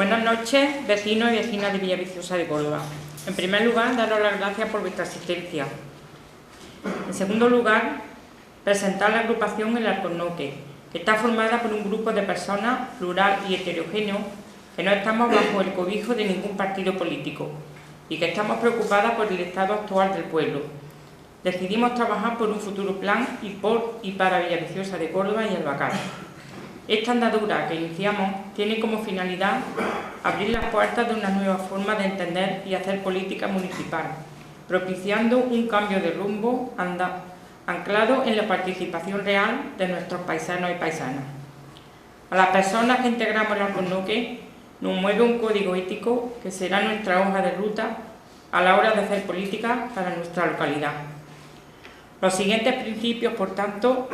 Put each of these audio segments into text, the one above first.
Buenas noches, vecinos y vecinas de Villaviciosa de Córdoba. En primer lugar, daros las gracias por vuestra asistencia. En segundo lugar, presentar la agrupación El Alcornoque, que está formada por un grupo de personas plural y heterogéneo que no estamos bajo el cobijo de ningún partido político y que estamos preocupadas por el estado actual del pueblo. Decidimos trabajar por un futuro plan y para Villaviciosa de Córdoba y el Bacar. Esta andadura que iniciamos tiene como finalidad abrir las puertas de una nueva forma de entender y hacer política municipal, propiciando un cambio de rumbo anclado en la participación real de nuestros paisanos y paisanas. A las personas que integramos el Alcornoque nos mueve un código ético que será nuestra hoja de ruta a la hora de hacer política para nuestra localidad. Los siguientes principios, por tanto,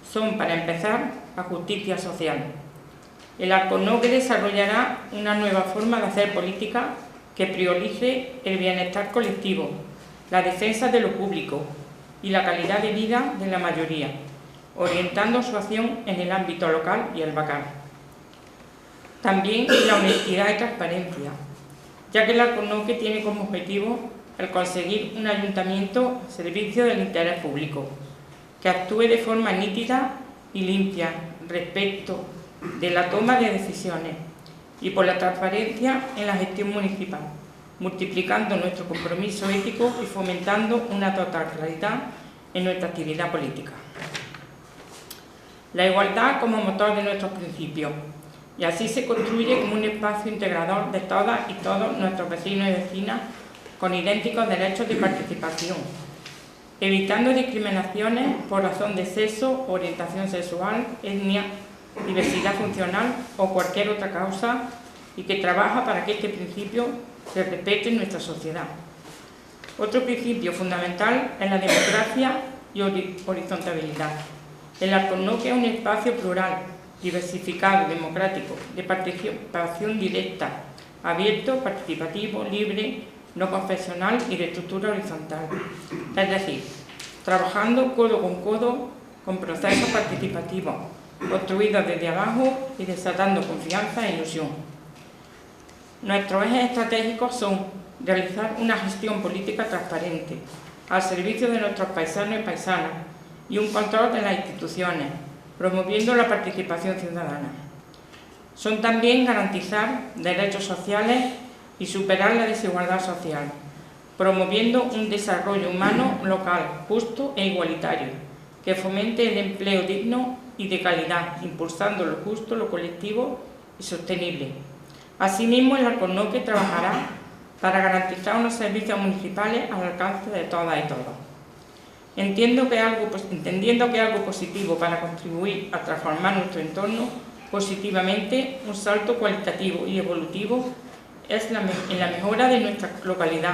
son, para empezar, la justicia social. El Alcornoque desarrollará una nueva forma de hacer política que priorice el bienestar colectivo, la defensa de lo público y la calidad de vida de la mayoría, orientando su acción en el ámbito local y el Bacar. También la honestidad y transparencia, ya que el Alcornoque tiene como objetivo el conseguir un ayuntamiento al servicio del interés público, que actúe de forma nítida y limpia respecto de la toma de decisiones y por la transparencia en la gestión municipal, multiplicando nuestro compromiso ético y fomentando una total claridad en nuestra actividad política. La igualdad como motor de nuestros principios, y así se construye como un espacio integrador de todas y todos nuestros vecinos y vecinas con idénticos derechos de participación, evitando discriminaciones por razón de sexo, orientación sexual, etnia, diversidad funcional o cualquier otra causa, y que trabaja para que este principio se respete en nuestra sociedad. Otro principio fundamental es la democracia y horizontalidad. El Alcornoque es un espacio plural, diversificado, democrático, de participación directa, abierto, participativo, libre, no confesional y de estructura horizontal. Es decir, trabajando codo con procesos participativos, construidos desde abajo y desatando confianza e ilusión. Nuestros ejes estratégicos son realizar una gestión política transparente, al servicio de nuestros paisanos y paisanas, y un control de las instituciones, promoviendo la participación ciudadana. Son también garantizar derechos sociales y superar la desigualdad social, promoviendo un desarrollo humano local, justo e igualitario, que fomente el empleo digno y de calidad, impulsando lo justo, lo colectivo y sostenible. Asimismo, el Alcornoque trabajará para garantizar unos servicios municipales al alcance de todas y todos. Entendiendo que algo positivo para contribuir a transformar nuestro entorno positivamente, un salto cualitativo y evolutivo es en la mejora de nuestra localidad.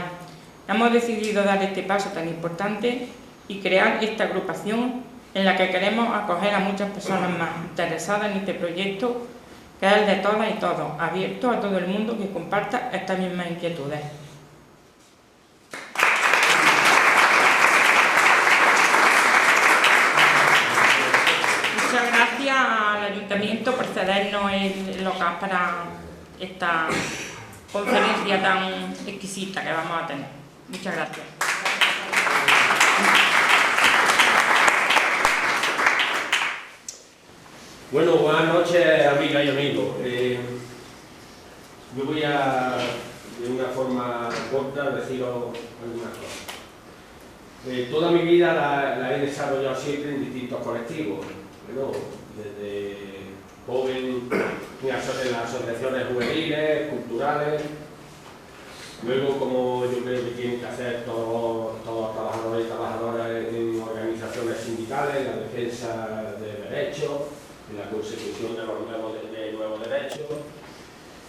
Hemos decidido dar este paso tan importante y crear esta agrupación en la que queremos acoger a muchas personas más interesadas en este proyecto, que es el de todas y todos, abierto a todo el mundo que comparta estas mismas inquietudes. Muchas gracias al Ayuntamiento por cedernos el local para esta conferencia tan exquisita que vamos a tener. Muchas gracias. Bueno, buenas noches, amigas y amigos. Yo voy a, de una forma corta, deciros algunas cosas. Toda mi vida la he desarrollado siempre en distintos colectivos. Bueno, desde joven en las asociaciones juveniles, culturales. Luego, como yo creo que tienen que hacer todos los trabajadores y trabajadoras en organizaciones sindicales, en la defensa de derechos, en la consecución de los nuevos derechos,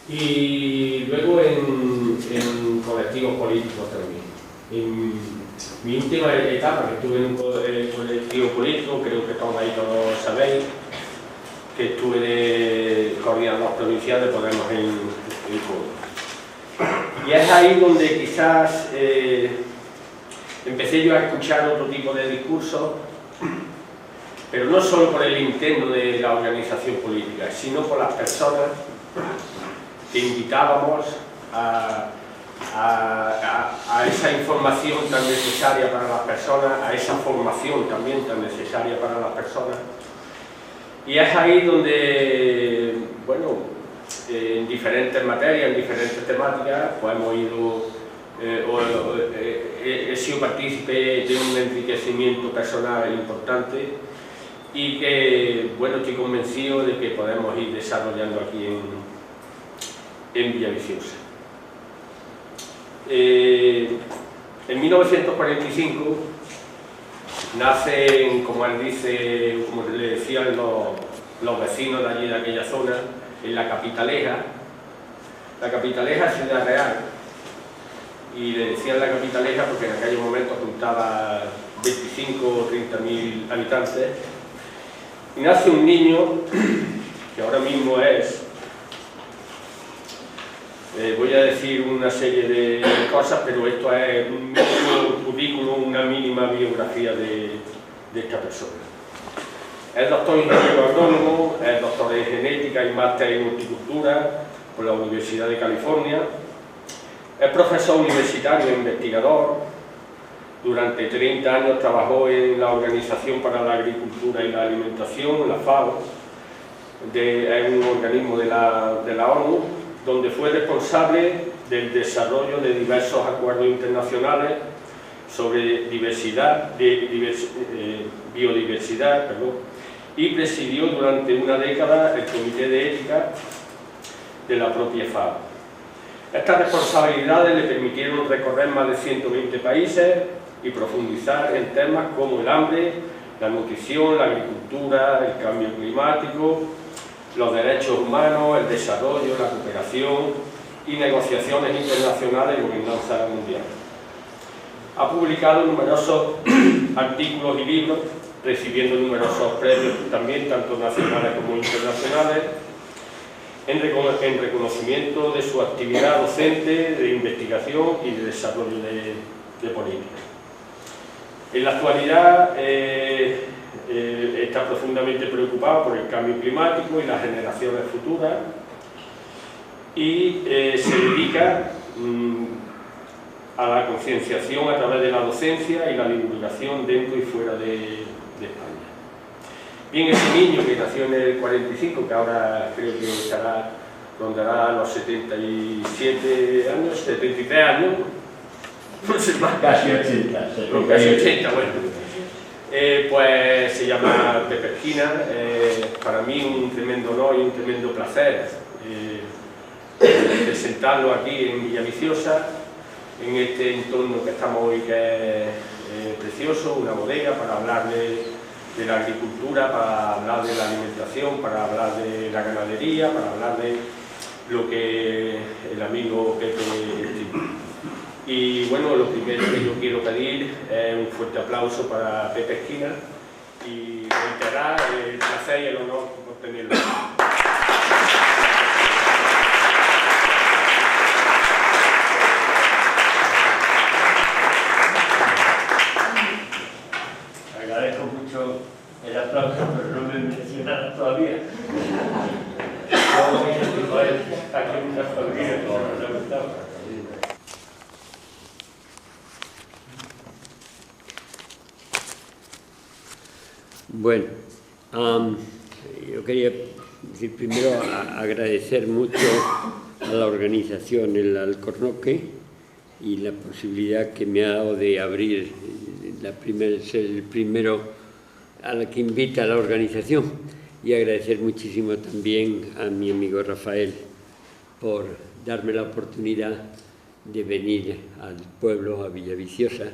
y luego en colectivos políticos también. En mi última etapa, que estuve en un colectivo político, creo que todos ahí todos sabéis, que estuve de coordinador provincial de Podemos en Córdoba. Y es ahí donde quizás empecé yo a escuchar otro tipo de discursos, pero no solo por el intento de la organización política, sino por las personas que invitábamos a esa información tan necesaria para las personas, a esa formación también tan necesaria para las personas. Y es ahí donde, bueno, en diferentes materias, en diferentes temáticas, pues hemos ido, he sido partícipe de un enriquecimiento personal importante y que, bueno, estoy convencido de que podemos ir desarrollando aquí en Villaviciosa. En 1945 nacen, como él dice, como le decían los vecinos de allí, de aquella zona, en la Capitaleja. La Capitaleja es Ciudad Real, y le decían la Capitaleja porque en aquellos momentos juntaba 25 o 30.000 habitantes, y nace un niño que ahora mismo es, voy a decir una serie de cosas, pero esto es un mínimo currículum, una mínima biografía de esta persona. Es doctor ingeniero agrónomo, es doctor en genética y máster en horticultura por la Universidad de California. Es profesor universitario e investigador. Durante 30 años trabajó en la Organización para la Agricultura y la Alimentación, la FAO, es un organismo de la ONU, donde fue responsable del desarrollo de diversos acuerdos internacionales sobre biodiversidad, y presidió durante una década el Comité de Ética de la propia FAO. Estas responsabilidades le permitieron recorrer más de 120 países y profundizar en temas como el hambre, la nutrición, la agricultura, el cambio climático, los derechos humanos, el desarrollo, la cooperación y negociaciones internacionales y gobernanza mundial. Ha publicado numerosos artículos y libros, recibiendo numerosos premios también, tanto nacionales como internacionales, en reconocimiento de su actividad docente, de investigación y de desarrollo de políticas. En la actualidad está profundamente preocupado por el cambio climático y las generaciones futuras, y se dedica a la concienciación a través de la docencia y la divulgación dentro y fuera de España. Bien, ese niño que nació en el 45, que ahora creo que rondará los 77 años, 73 años, no sé más. Casi 80. Casi 80, bueno. Pues se llama Pepe Esquina. Para mí un tremendo honor y un tremendo placer presentarlo aquí en Villaviciosa, en este entorno que estamos hoy, que es precioso, una bodega, para hablar de la agricultura, para hablar de la alimentación, para hablar de la ganadería, para hablar de lo que el amigo Pepe estima. Y bueno, lo primero que yo quiero pedir es un fuerte aplauso para Pepe Esquina y reiterar el placer y el honor por tenerlo. Agradezco mucho el aplauso, pero no me mencionaron todavía. Aquí una familia, como nos gustaba. Bueno, yo quería decir primero agradecer mucho a la organización El Alcornoque y la posibilidad que me ha dado de abrir, ser el primero a la que invita a la organización, y agradecer muchísimo también a mi amigo Rafael por darme la oportunidad de venir al pueblo, a Villaviciosa,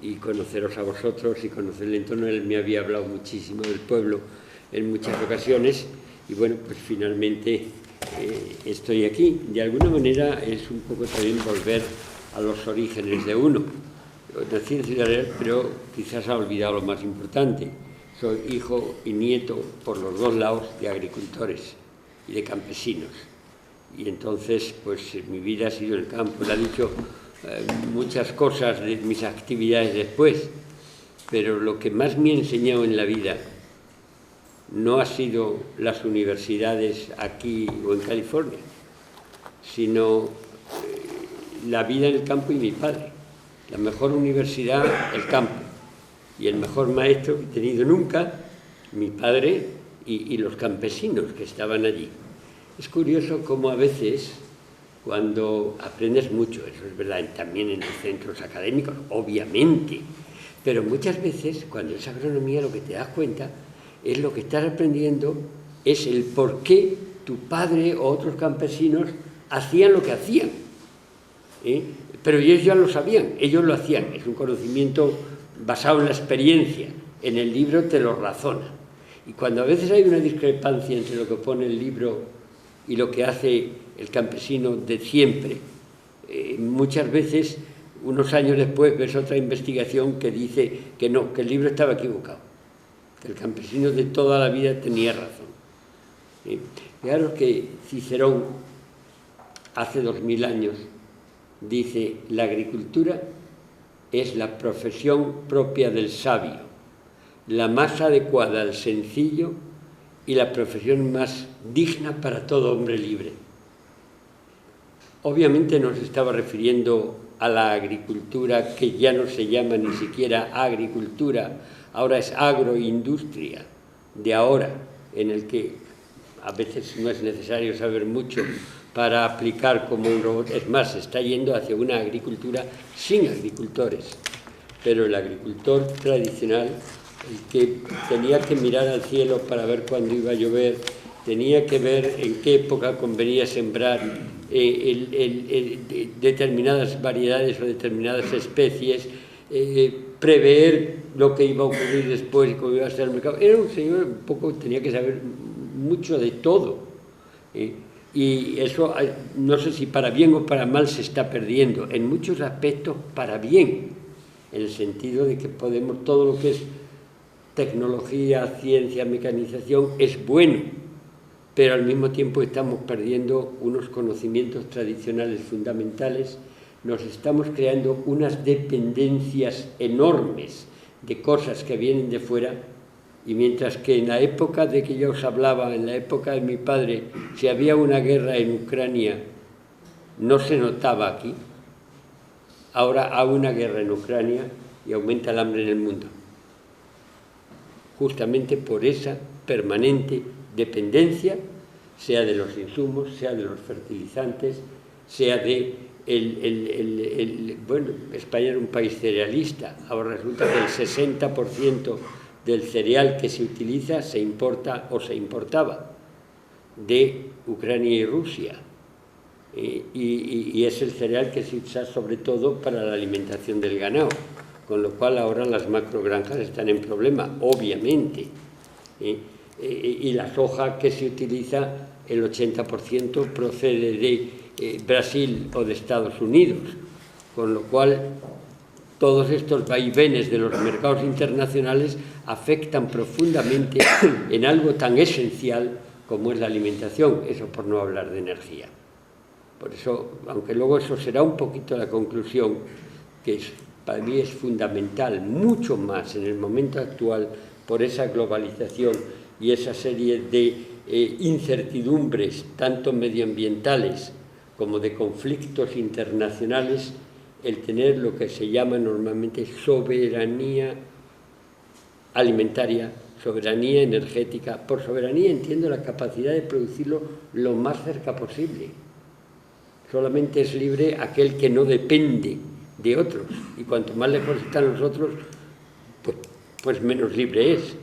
y conoceros a vosotros y conocer el entorno. Él me había hablado muchísimo del pueblo en muchas ocasiones, y bueno, pues finalmente estoy aquí. De alguna manera es un poco también volver a los orígenes de uno. Nací en Ciudad Real, pero quizás ha olvidado lo más importante. Soy hijo y nieto por los dos lados de agricultores y de campesinos. Y entonces, pues mi vida ha sido el campo. Él ha dicho muchas cosas de mis actividades después, pero lo que más me ha enseñado en la vida no ha sido las universidades aquí o en California, sino la vida en el campo y mi padre. La mejor universidad, el campo, y el mejor maestro que he tenido nunca, mi padre y los campesinos que estaban allí. Es curioso cómo a veces, cuando aprendes mucho, eso es verdad, también en los centros académicos, obviamente, pero muchas veces, cuando es agronomía, lo que te das cuenta es lo que estás aprendiendo, es el por qué tu padre o otros campesinos hacían lo que hacían. Pero ellos ya lo sabían, ellos lo hacían. Es un conocimiento basado en la experiencia. En el libro te lo razona. Y cuando a veces hay una discrepancia entre lo que pone el libro y lo que hace el campesino de siempre, muchas veces, unos años después, ves otra investigación que dice que no, que el libro estaba equivocado, que el campesino de toda la vida tenía razón. Fijaros que Cicerón, hace 2000 años, dice: la agricultura es la profesión propia del sabio, la más adecuada al sencillo y la profesión más digna para todo hombre libre. Obviamente no se estaba refiriendo a la agricultura, que ya no se llama ni siquiera agricultura, ahora es agroindustria, de ahora, en el que a veces no es necesario saber mucho para aplicar como un robot. Es más, se está yendo hacia una agricultura sin agricultores. Pero el agricultor tradicional, el que tenía que mirar al cielo para ver cuándo iba a llover, tenía que ver en qué época convenía sembrar determinadas variedades o determinadas especies, prever lo que iba a ocurrir después y cómo iba a ser el mercado. Era un señor, un poco tenía que saber mucho de todo. Y eso, no sé si para bien o para mal, se está perdiendo. En muchos aspectos para bien, en el sentido de que podemos, todo lo que es tecnología, ciencia, mecanización, es bueno, pero al mismo tiempo estamos perdiendo unos conocimientos tradicionales fundamentales, nos estamos creando unas dependencias enormes de cosas que vienen de fuera, y mientras que en la época de que yo os hablaba, en la época de mi padre, si había una guerra en Ucrania, no se notaba aquí. Ahora hay una guerra en Ucrania y aumenta el hambre en el mundo, justamente por esa permanente dependencia, sea de los insumos, sea de los fertilizantes, sea de bueno, España era un país cerealista, ahora resulta que el 60% del cereal que se utiliza se importa o se importaba de Ucrania y Rusia, y es el cereal que se usa sobre todo para la alimentación del ganado, con lo cual ahora las macrogranjas están en problema, obviamente. Y la soja que se utiliza, el 80% procede de Brasil o de Estados Unidos, con lo cual todos estos vaivenes de los mercados internacionales afectan profundamente en algo tan esencial como es la alimentación, eso por no hablar de energía. Por eso, aunque luego eso será un poquito la conclusión, que para mí es fundamental, mucho más en el momento actual, por esa globalización y esa serie de incertidumbres, tanto medioambientales como de conflictos internacionales, el tener lo que se llama normalmente soberanía alimentaria, soberanía energética. Por soberanía entiendo la capacidad de producirlo lo más cerca posible. Solamente es libre aquel que no depende de otros, y cuanto más lejos están los otros, pues menos libre es.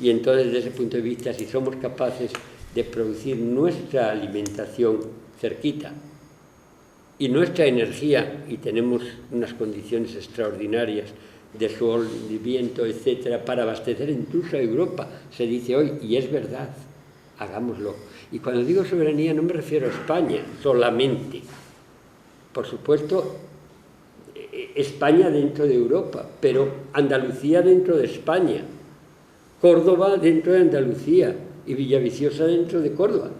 Y entonces, desde ese punto de vista, si somos capaces de producir nuestra alimentación cerquita y nuestra energía, y tenemos unas condiciones extraordinarias de sol, de viento, etcétera, para abastecer incluso a Europa, se dice hoy, y es verdad, hagámoslo. Y cuando digo soberanía no me refiero a España solamente, por supuesto, España dentro de Europa, pero Andalucía dentro de España, Córdoba dentro de Andalucía y Villaviciosa dentro de Córdoba.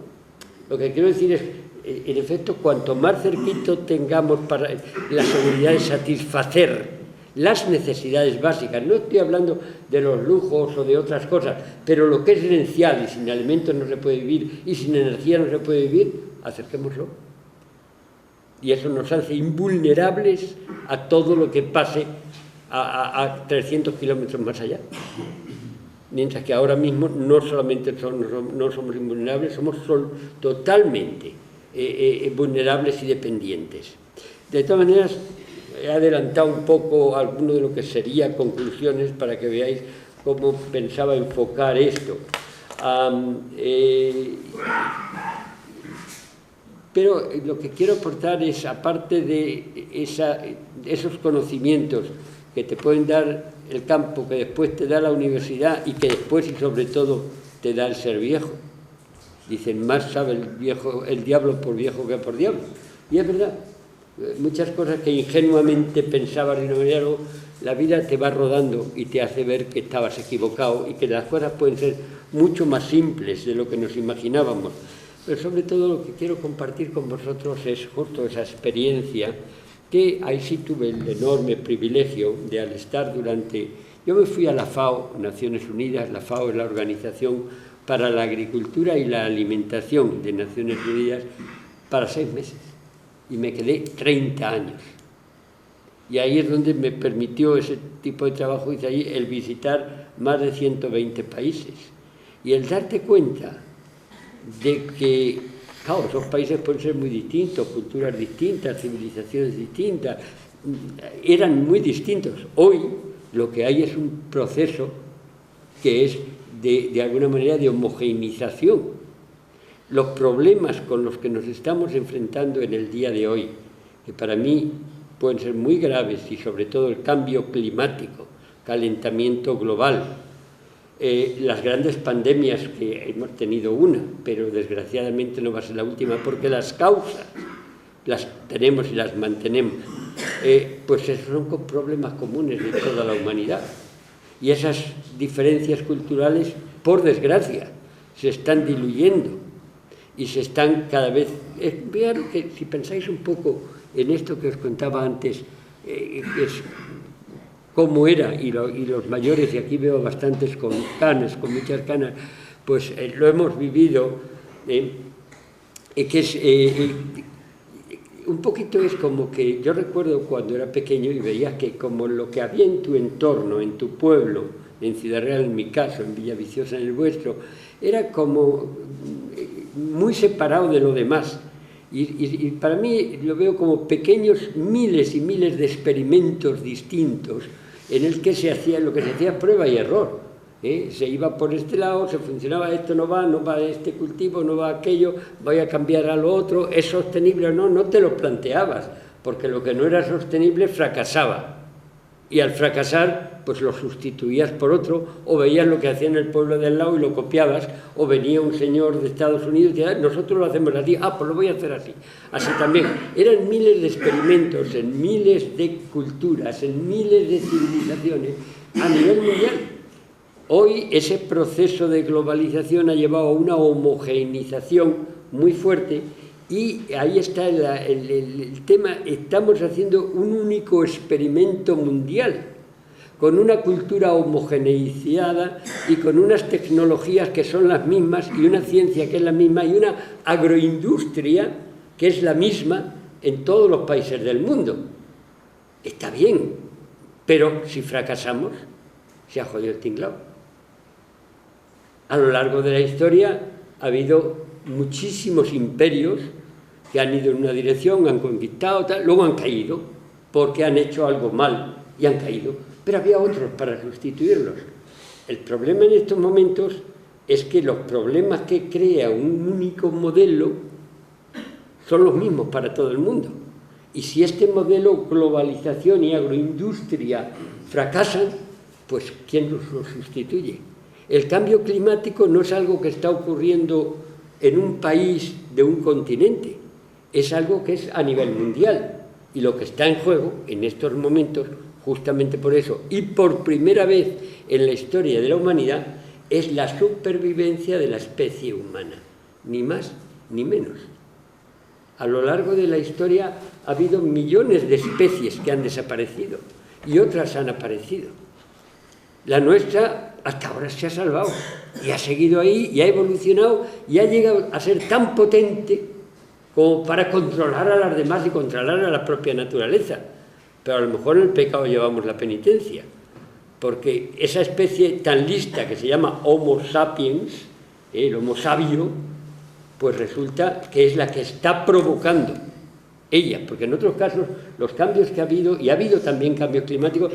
Lo que quiero decir es, en efecto, cuanto más cerquito tengamos para la seguridad de satisfacer las necesidades básicas, no estoy hablando de los lujos o de otras cosas, pero lo que es esencial, y sin alimentos no se puede vivir, y sin energía no se puede vivir, acerquémoslo. y eso nos hace invulnerables a todo lo que pase a 300 kilómetros más allá. Mientras que ahora mismo no solamente no somos invulnerables, somos totalmente vulnerables y dependientes. De todas maneras, he adelantado un poco alguno de lo que sería conclusiones para que veáis cómo pensaba enfocar esto. Pero lo que quiero aportar es, aparte de esos conocimientos que te pueden dar el campo, que después te da la universidad y que después y sobre todo te da el ser viejo. Dicen, más sabe el diablo por viejo que por diablo. Y es verdad, muchas cosas que ingenuamente pensabas de una manera, la vida te va rodando y te hace ver que estabas equivocado y que las cosas pueden ser mucho más simples de lo que nos imaginábamos. Pero sobre todo lo que quiero compartir con vosotros es justo esa experiencia que ahí sí tuve el enorme privilegio de, al estar yo me fui a la FAO, Naciones Unidas. La FAO es la Organización para la Agricultura y la Alimentación de Naciones Unidas, para 6 meses, y me quedé 30 años. Y ahí es donde me permitió ese tipo de trabajo, hice ahí, el visitar más de 120 países, y el darte cuenta de que, claro, esos países pueden ser muy distintos, culturas distintas, civilizaciones distintas, eran muy distintos. Hoy lo que hay es un proceso que es de alguna manera de homogeneización. Los problemas con los que nos estamos enfrentando en el día de hoy, que para mí pueden ser muy graves, y sobre todo el cambio climático, calentamiento global, las grandes pandemias, que hemos tenido una, pero desgraciadamente no va a ser la última, porque las causas las tenemos y las mantenemos, pues esos son problemas comunes de toda la humanidad. Y esas diferencias culturales, por desgracia, se están diluyendo y se están cada vez... Vean que si pensáis un poco en esto que os contaba antes, es cómo era, y los mayores, y aquí veo bastantes con canas, con muchas canas, pues lo hemos vivido, que es... un poquito es como que yo recuerdo cuando era pequeño y veía que como lo que había en tu entorno, en tu pueblo, en Ciudad Real en mi caso, en Villaviciosa en el vuestro, era como muy separado de lo demás. Y para mí lo veo como pequeños miles y miles de experimentos distintos en el que se hacía lo que se hacía prueba y error. Se iba por este lado, se funcionaba, esto no va este cultivo, no va aquello, voy a cambiar a lo otro, ¿es sostenible o no? No te lo planteabas, porque lo que no era sostenible fracasaba. Y al fracasar, pues lo sustituías por otro, o veías lo que hacía en el pueblo de al lado y lo copiabas, o venía un señor de Estados Unidos y decía, nosotros lo hacemos así, pues lo voy a hacer así. Así también. Eran miles de experimentos en miles de culturas, en miles de civilizaciones a nivel mundial. Hoy ese proceso de globalización ha llevado a una homogeneización muy fuerte, y ahí está el tema. Estamos haciendo un único experimento mundial, con una cultura homogeneizada y con unas tecnologías que son las mismas, y una ciencia que es la misma, y una agroindustria que es la misma en todos los países del mundo. Está bien, pero si fracasamos, se ha jodido el tinglao. A lo largo de la historia ha habido muchísimos imperios que han ido en una dirección, han conquistado, luego han caído, porque han hecho algo mal y han caído, pero había otros para sustituirlos. El problema en estos momentos es que los problemas que crea un único modelo son los mismos para todo el mundo. Y si este modelo globalización y agroindustria fracasan, pues ¿quién los sustituye? El cambio climático no es algo que está ocurriendo en un país de un continente, es algo que es a nivel mundial, y lo que está en juego en estos momentos, justamente por eso, y por primera vez en la historia de la humanidad, es la supervivencia de la especie humana, ni más ni menos. A lo largo de la historia ha habido millones de especies que han desaparecido y otras han aparecido. La nuestra hasta ahora se ha salvado y ha seguido ahí y ha evolucionado y ha llegado a ser tan potente como para controlar a las demás y controlar a la propia naturaleza. Pero a lo mejor en el pecado llevamos la penitencia, porque esa especie tan lista que se llama Homo sapiens, el Homo sabio, pues resulta que es la que está provocando ella, porque en otros casos los cambios que ha habido, y ha habido también cambios climáticos,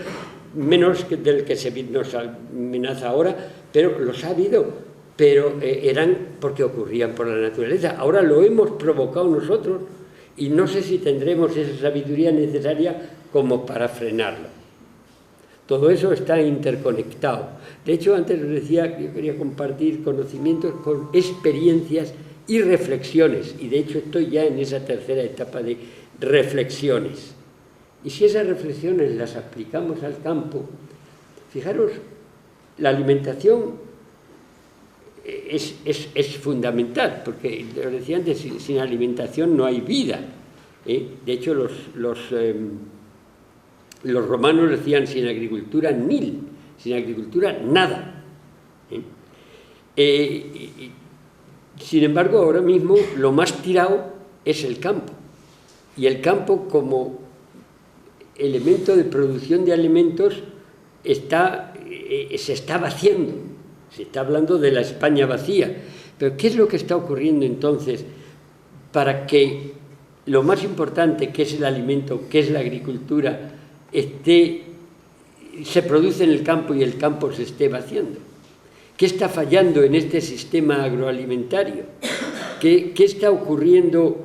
menos del que nos amenaza ahora, pero los ha habido, pero eran porque ocurrían por la naturaleza. Ahora lo hemos provocado nosotros y no sé si tendremos esa sabiduría necesaria como para frenarlo. Todo eso está interconectado. De hecho, antes os decía que yo quería compartir conocimientos con experiencias y reflexiones, y de hecho estoy ya en esa tercera etapa de reflexiones. Y si esas reflexiones las aplicamos al campo, fijaros, la alimentación es fundamental, porque, os decía antes, sin alimentación no hay vida. De hecho, los romanos decían sin agricultura nil, sin agricultura nada. Sin embargo, ahora mismo lo más tirado es el campo. Y el campo, como elemento de producción de alimentos, se está vaciando. Se está hablando de la España vacía. Pero ¿qué es lo que está ocurriendo entonces para que lo más importante, que es el alimento, que es la agricultura, se produce en el campo y el campo se esté vaciando? ¿Qué está fallando en este sistema agroalimentario? ¿Qué está ocurriendo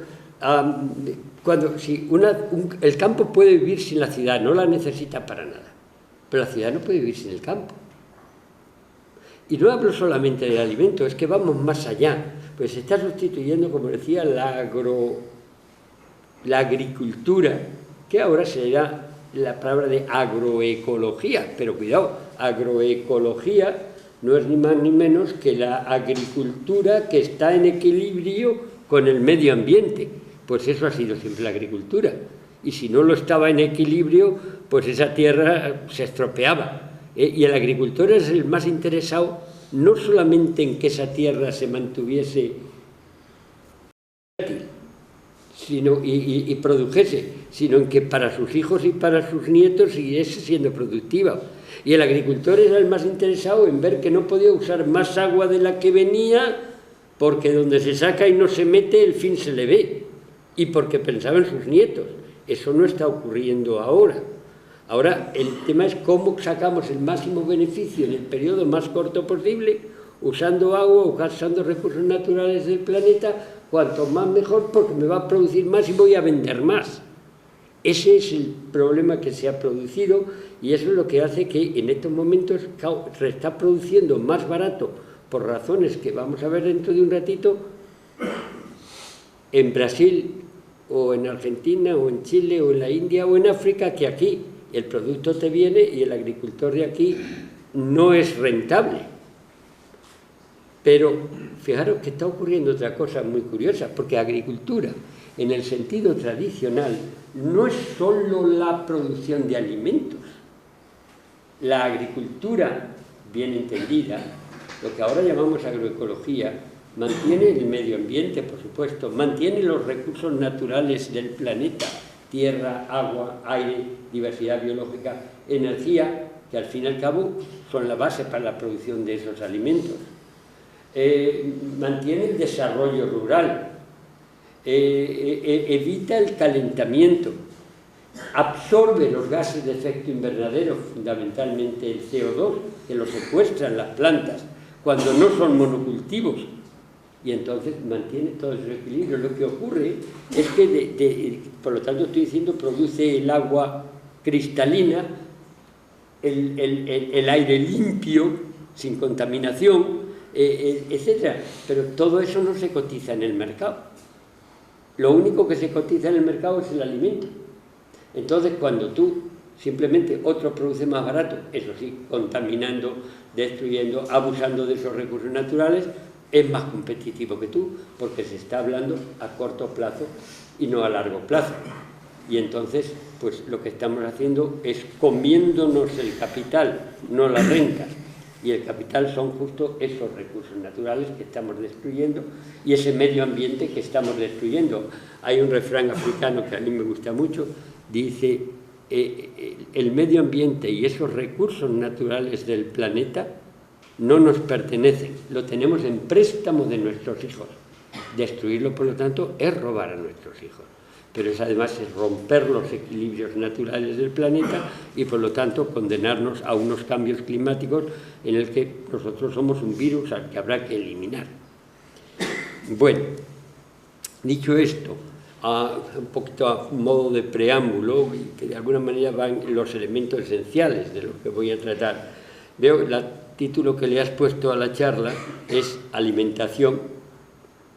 el campo puede vivir sin la ciudad, no la necesita para nada, pero la ciudad no puede vivir sin el campo? Y no hablo solamente del alimento, es que vamos más allá, pues se está sustituyendo, como decía, la agricultura, que ahora será la palabra de agroecología, pero cuidado, agroecología no es ni más ni menos que la agricultura que está en equilibrio con el medio ambiente. Pues eso ha sido siempre la agricultura. Y si no lo estaba en equilibrio, pues esa tierra se estropeaba. Y el agricultor es el más interesado no solamente en que esa tierra se mantuviese fértil y produjese, sino en que para sus hijos y para sus nietos siguiese siendo productiva. Y el agricultor era el más interesado en ver que no podía usar más agua de la que venía, porque donde se saca y no se mete, el fin se le ve, y porque pensaba en sus nietos. Eso no está ocurriendo ahora. Ahora el tema es cómo sacamos el máximo beneficio en el periodo más corto posible, usando agua o usando recursos naturales del planeta, cuanto más mejor, porque me va a producir más y voy a vender más. Ese es el problema que se ha producido, y eso es lo que hace que en estos momentos se está produciendo más barato, por razones que vamos a ver dentro de un ratito, en Brasil o en Argentina o en Chile o en la India o en África, que aquí. El producto te viene y el agricultor de aquí no es rentable. Pero fijaros que está ocurriendo otra cosa muy curiosa, porque agricultura, en el sentido tradicional, no es solo la producción de alimentos. La agricultura, bien entendida, lo que ahora llamamos agroecología, mantiene el medio ambiente, por supuesto, mantiene los recursos naturales del planeta, tierra, agua, aire, diversidad biológica, energía, que al fin y al cabo son la base para la producción de esos alimentos. Mantiene el desarrollo rural, evita el calentamiento, absorbe los gases de efecto invernadero, fundamentalmente el CO2, que lo secuestran las plantas cuando no son monocultivos, y entonces mantiene todo ese equilibrio. Lo que ocurre es que, por lo tanto estoy diciendo, produce el agua cristalina, el aire limpio, sin contaminación, etc. Pero todo eso no se cotiza en el mercado. Lo único que se cotiza en el mercado es el alimento. Entonces, cuando tú simplemente otro produce más barato, eso sí, contaminando, destruyendo, abusando de esos recursos naturales, es más competitivo que tú, porque se está hablando a corto plazo y no a largo plazo. Y entonces, pues lo que estamos haciendo es comiéndonos el capital, no las rentas. Y el capital son justo esos recursos naturales que estamos destruyendo y ese medio ambiente que estamos destruyendo. Hay un refrán africano que a mí me gusta mucho, dice, el medio ambiente y esos recursos naturales del planeta no nos pertenecen, lo tenemos en préstamo de nuestros hijos. Destruirlo, por lo tanto, es robar a nuestros hijos. Pero es además romper los equilibrios naturales del planeta y, por lo tanto, condenarnos a unos cambios climáticos en el que nosotros somos un virus al que habrá que eliminar. Bueno, dicho esto, un poquito a modo de preámbulo, que de alguna manera van los elementos esenciales de lo que voy a tratar. Veo, el título que le has puesto a la charla es Alimentación,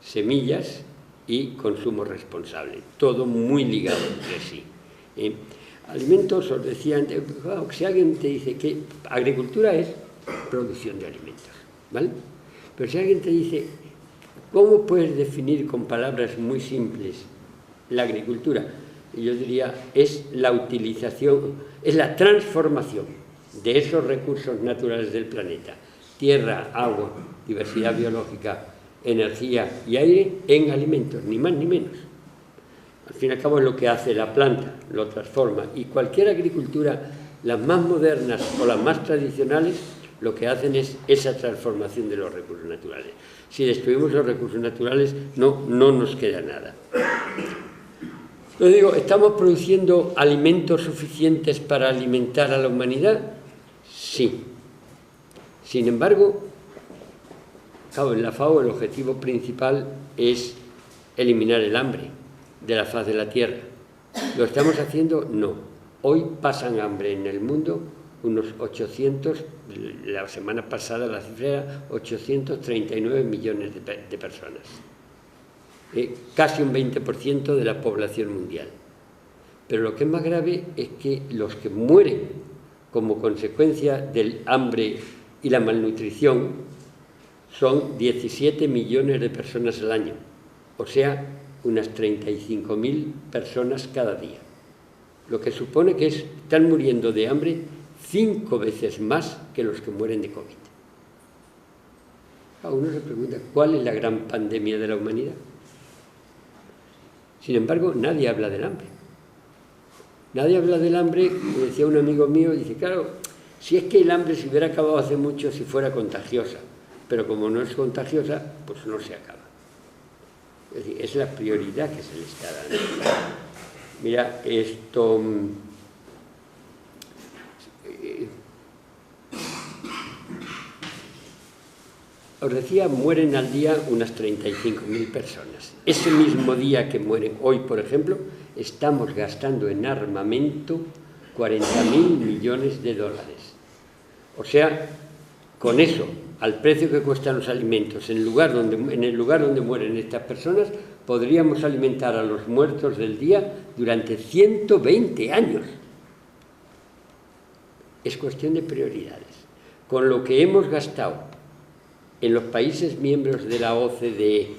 semillas y consumo responsable, todo muy ligado entre sí. Alimentos, os decía antes, si alguien te dice que agricultura es producción de alimentos, ¿vale? Pero si alguien te dice, ¿cómo puedes definir con palabras muy simples la agricultura? Y yo diría, es la utilización, es la transformación de esos recursos naturales del planeta, tierra, agua, diversidad biológica, energía y aire, en alimentos, ni más ni menos. Al fin y al cabo es lo que hace la planta, lo transforma. Y cualquier agricultura, las más modernas o las más tradicionales, lo que hacen es esa transformación de los recursos naturales. Si destruimos los recursos naturales, no nos queda nada. Entonces digo, ¿estamos produciendo alimentos suficientes para alimentar a la humanidad? Sí. Sin embargo, claro, en la FAO el objetivo principal es eliminar el hambre de la faz de la Tierra. ¿Lo estamos haciendo? No. Hoy pasan hambre en el mundo unos 800, la semana pasada la cifra era 839 millones de personas. Casi un 20% de la población mundial. Pero lo que es más grave es que los que mueren como consecuencia del hambre y la malnutrición son 17 millones de personas al año, o sea, unas 35.000 personas cada día. Lo que supone que están muriendo de hambre 5 veces más que los que mueren de COVID. Uno se pregunta, ¿cuál es la gran pandemia de la humanidad? Sin embargo, nadie habla del hambre. Nadie habla del hambre, me decía un amigo mío, dice, claro, si es que el hambre se hubiera acabado hace mucho si fuera contagiosa, pero como no es contagiosa, pues no se acaba. Es decir, es la prioridad que se le está dando. Mira, esto... os decía, mueren al día unas 35.000 personas. Ese mismo día que mueren hoy, por ejemplo, estamos gastando en armamento 40.000 millones de dólares. O sea, con eso, al precio que cuestan los alimentos, en el lugar donde mueren estas personas, podríamos alimentar a los muertos del día durante 120 años. Es cuestión de prioridades. Con lo que hemos gastado en los países miembros de la OCDE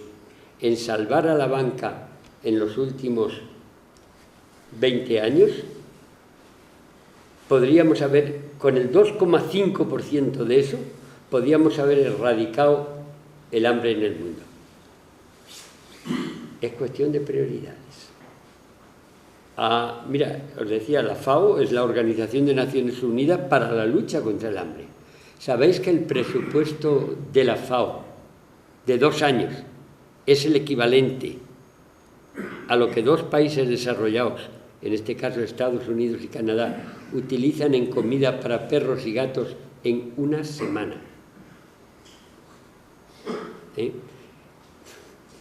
en salvar a la banca en los últimos 20 años, podríamos haber, con el 2,5% de eso, podríamos haber erradicado el hambre en el mundo. Es cuestión de prioridades. Mira, os decía, la FAO es la Organización de Naciones Unidas para la lucha contra el hambre. ¿Sabéis que el presupuesto de la FAO de 2 años es el equivalente a lo que 2 países desarrollados, en este caso Estados Unidos y Canadá, utilizan en comida para perros y gatos en una semana?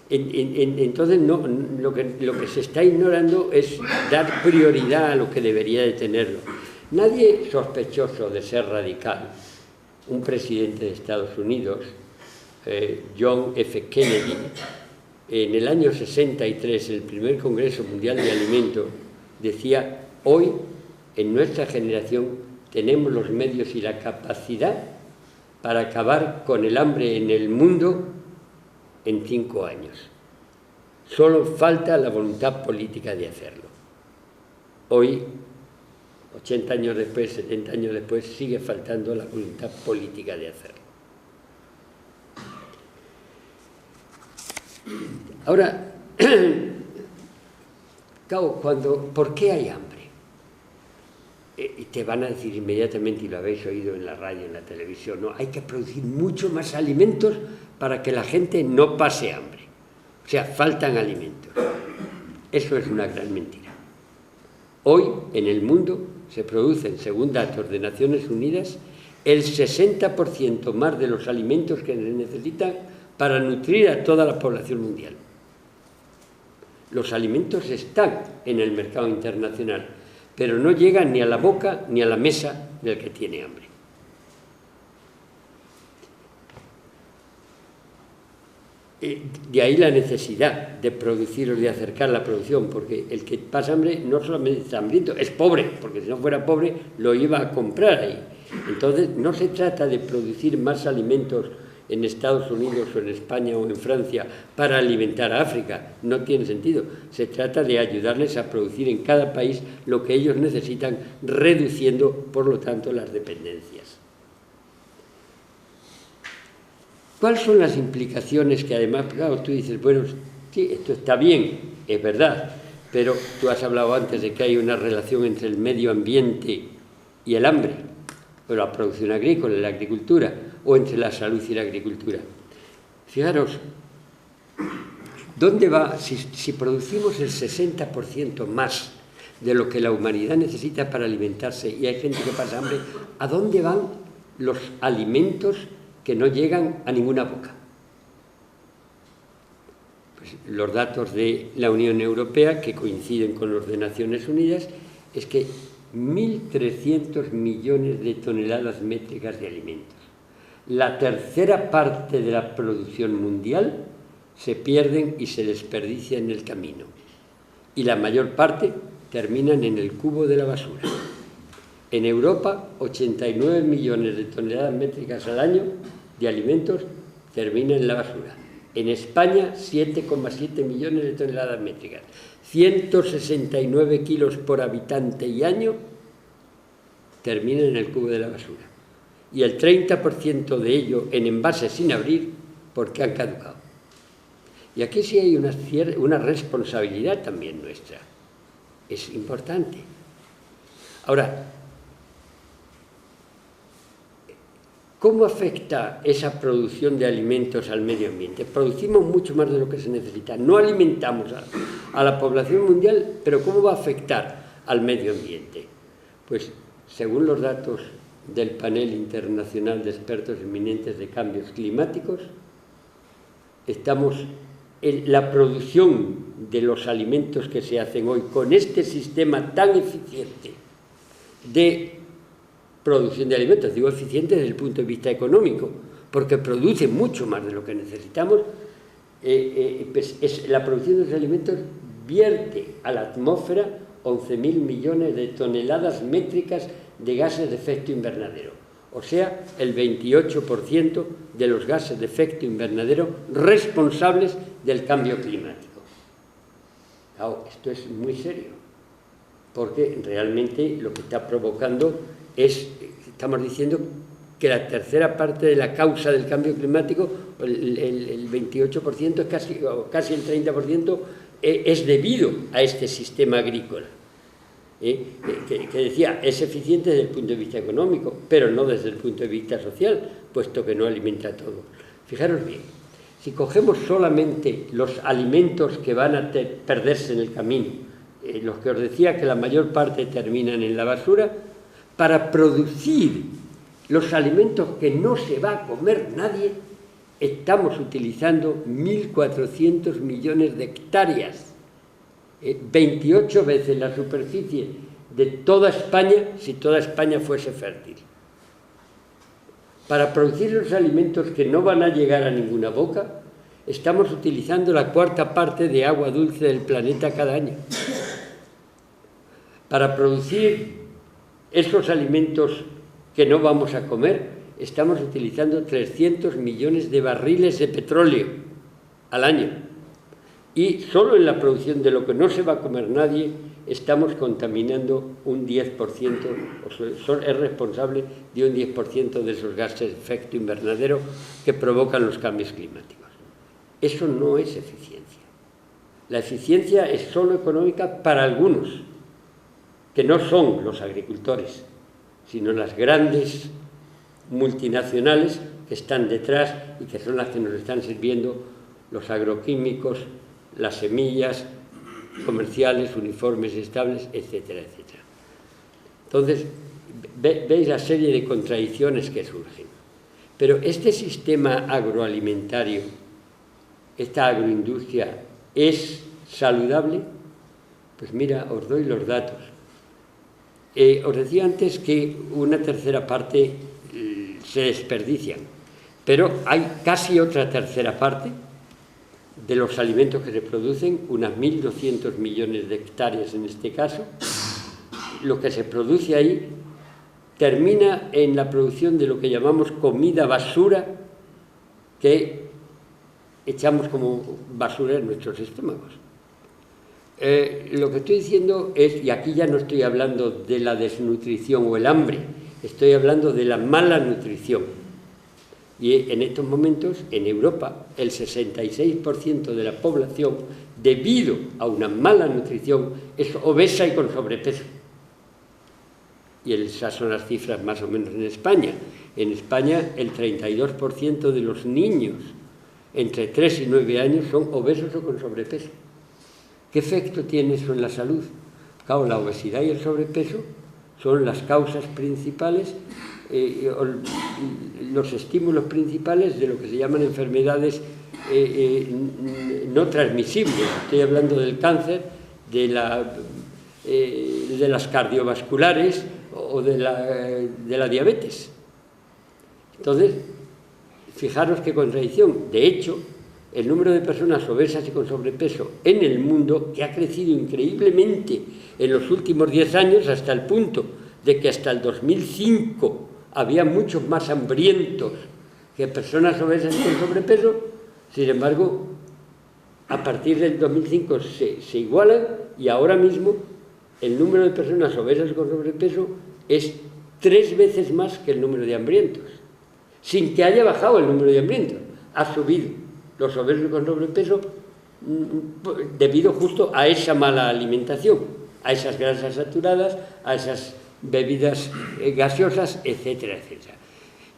Entonces lo que se está ignorando es dar prioridad a lo que debería de tenerlo. Nadie sospechoso de ser radical, un presidente de Estados Unidos, John F. Kennedy, en el año 63, el primer Congreso Mundial de Alimentos, decía, hoy en nuestra generación tenemos los medios y la capacidad para acabar con el hambre en el mundo en 5 años. Solo falta la voluntad política de hacerlo. Hoy 80 años después, 70 años después, sigue faltando la voluntad política de hacerlo. Ahora, claro, ¿por qué hay hambre? Y te van a decir inmediatamente, y lo habéis oído en la radio, en la televisión, ¿no? Hay que producir mucho más alimentos para que la gente no pase hambre. O sea, faltan alimentos. Eso es una gran mentira. Hoy, en el mundo, se producen, según datos de Naciones Unidas, el 60% más de los alimentos que se necesitan para nutrir a toda la población mundial. Los alimentos están en el mercado internacional, pero no llegan ni a la boca ni a la mesa del que tiene hambre. De ahí la necesidad de producir o de acercar la producción, porque el que pasa hambre no solamente está hambriento, es pobre, porque si no fuera pobre lo iba a comprar ahí. Entonces no se trata de producir más alimentos en Estados Unidos o en España o en Francia para alimentar a África, no tiene sentido. Se trata de ayudarles a producir en cada país lo que ellos necesitan, reduciendo, por lo tanto, las dependencias. ¿Cuáles son las implicaciones que además, claro, tú dices, bueno, sí, esto está bien, es verdad, pero tú has hablado antes de que hay una relación entre el medio ambiente y el hambre, o la producción agrícola y la agricultura, o entre la salud y la agricultura. Fijaros, ¿dónde va? Si producimos el 60% más de lo que la humanidad necesita para alimentarse y hay gente que pasa hambre, ¿a dónde van los alimentos que no llegan a ninguna boca? Pues los datos de la Unión Europea, que coinciden con los de Naciones Unidas, es que 1.300 millones de toneladas métricas de alimentos. La tercera parte de la producción mundial se pierden y se desperdician en el camino. Y la mayor parte terminan en el cubo de la basura. En Europa, 89 millones de toneladas métricas al año de alimentos terminan en la basura. En España, 7,7 millones de toneladas métricas. 169 kilos por habitante y año terminan en el cubo de la basura. Y el 30% de ello en envases sin abrir porque han caducado. Y aquí sí hay una responsabilidad también nuestra. Es importante. Ahora, ¿cómo afecta esa producción de alimentos al medio ambiente? Producimos mucho más de lo que se necesita. No alimentamos a la población mundial, pero ¿cómo va a afectar al medio ambiente? Pues, según los datos del Panel Internacional de Expertos Eminentes de Cambios Climáticos, estamos en la producción de los alimentos que se hacen hoy con este sistema tan eficiente de producción de alimentos, digo eficiente desde el punto de vista económico, porque produce mucho más de lo que necesitamos, la producción de los alimentos vierte a la atmósfera 11.000 millones de toneladas métricas de gases de efecto invernadero, o sea, el 28% de los gases de efecto invernadero responsables del cambio climático. Claro, esto es muy serio, porque realmente lo que está provocando estamos diciendo que la tercera parte de la causa del cambio climático, el 28%, casi el 30%, es debido a este sistema agrícola. Que decía, es eficiente desde el punto de vista económico, pero no desde el punto de vista social, puesto que no alimenta todo. Fijaros bien, si cogemos solamente los alimentos que van a perderse en el camino, los que os decía que la mayor parte terminan en la basura, para producir los alimentos que no se va a comer nadie, estamos utilizando 1.400 millones de hectáreas, 28 veces la superficie de toda España si toda España fuese fértil. Para producir los alimentos que no van a llegar a ninguna boca, estamos utilizando la cuarta parte de agua dulce del planeta cada año. Para producir esos alimentos que no vamos a comer, estamos utilizando 300 millones de barriles de petróleo al año. Y solo en la producción de lo que no se va a comer nadie estamos contaminando un 10%, es responsable de un 10% de esos gases de efecto invernadero que provocan los cambios climáticos. Eso no es eficiencia. La eficiencia es solo económica para algunos, que no son los agricultores, sino las grandes multinacionales que están detrás y que son las que nos están sirviendo los agroquímicos, las semillas comerciales, uniformes estables, etcétera, etcétera. Entonces, veis la serie de contradicciones que surgen. Pero este sistema agroalimentario, esta agroindustria, ¿es saludable? Pues mira, os doy los datos. Os decía antes que una tercera parte se desperdician, pero hay casi otra tercera parte de los alimentos que se producen, unas 1.200 millones de hectáreas en este caso. Lo que se produce ahí termina en la producción de lo que llamamos comida basura, que echamos como basura en nuestros estómagos. Lo que estoy diciendo es, y aquí ya no estoy hablando de la desnutrición o el hambre, estoy hablando de la mala nutrición. Y en estos momentos, en Europa, el 66% de la población, debido a una mala nutrición, es obesa y con sobrepeso. Y esas son las cifras más o menos en España. En España, el 32% de los niños entre 3 y 9 años son obesos o con sobrepeso. ¿Qué efecto tiene eso en la salud? Claro, la obesidad y el sobrepeso son las causas principales, los estímulos principales de lo que se llaman enfermedades no transmisibles. Estoy hablando del cáncer, de las cardiovasculares o de la diabetes. Entonces, fijaros qué contradicción. De hecho, el número de personas obesas y con sobrepeso en el mundo, que ha crecido increíblemente en los últimos 10 años, hasta el punto de que hasta el 2005 había muchos más hambrientos que personas obesas y con sobrepeso. Sin embargo, a partir del 2005 se igualan, y ahora mismo el número de personas obesas y con sobrepeso es 3 veces más que el número de hambrientos, sin que haya bajado el número de hambrientos. Ha subido los obesos con sobrepeso debido justo a esa mala alimentación, a esas grasas saturadas, a esas bebidas gaseosas, etcétera, etcétera.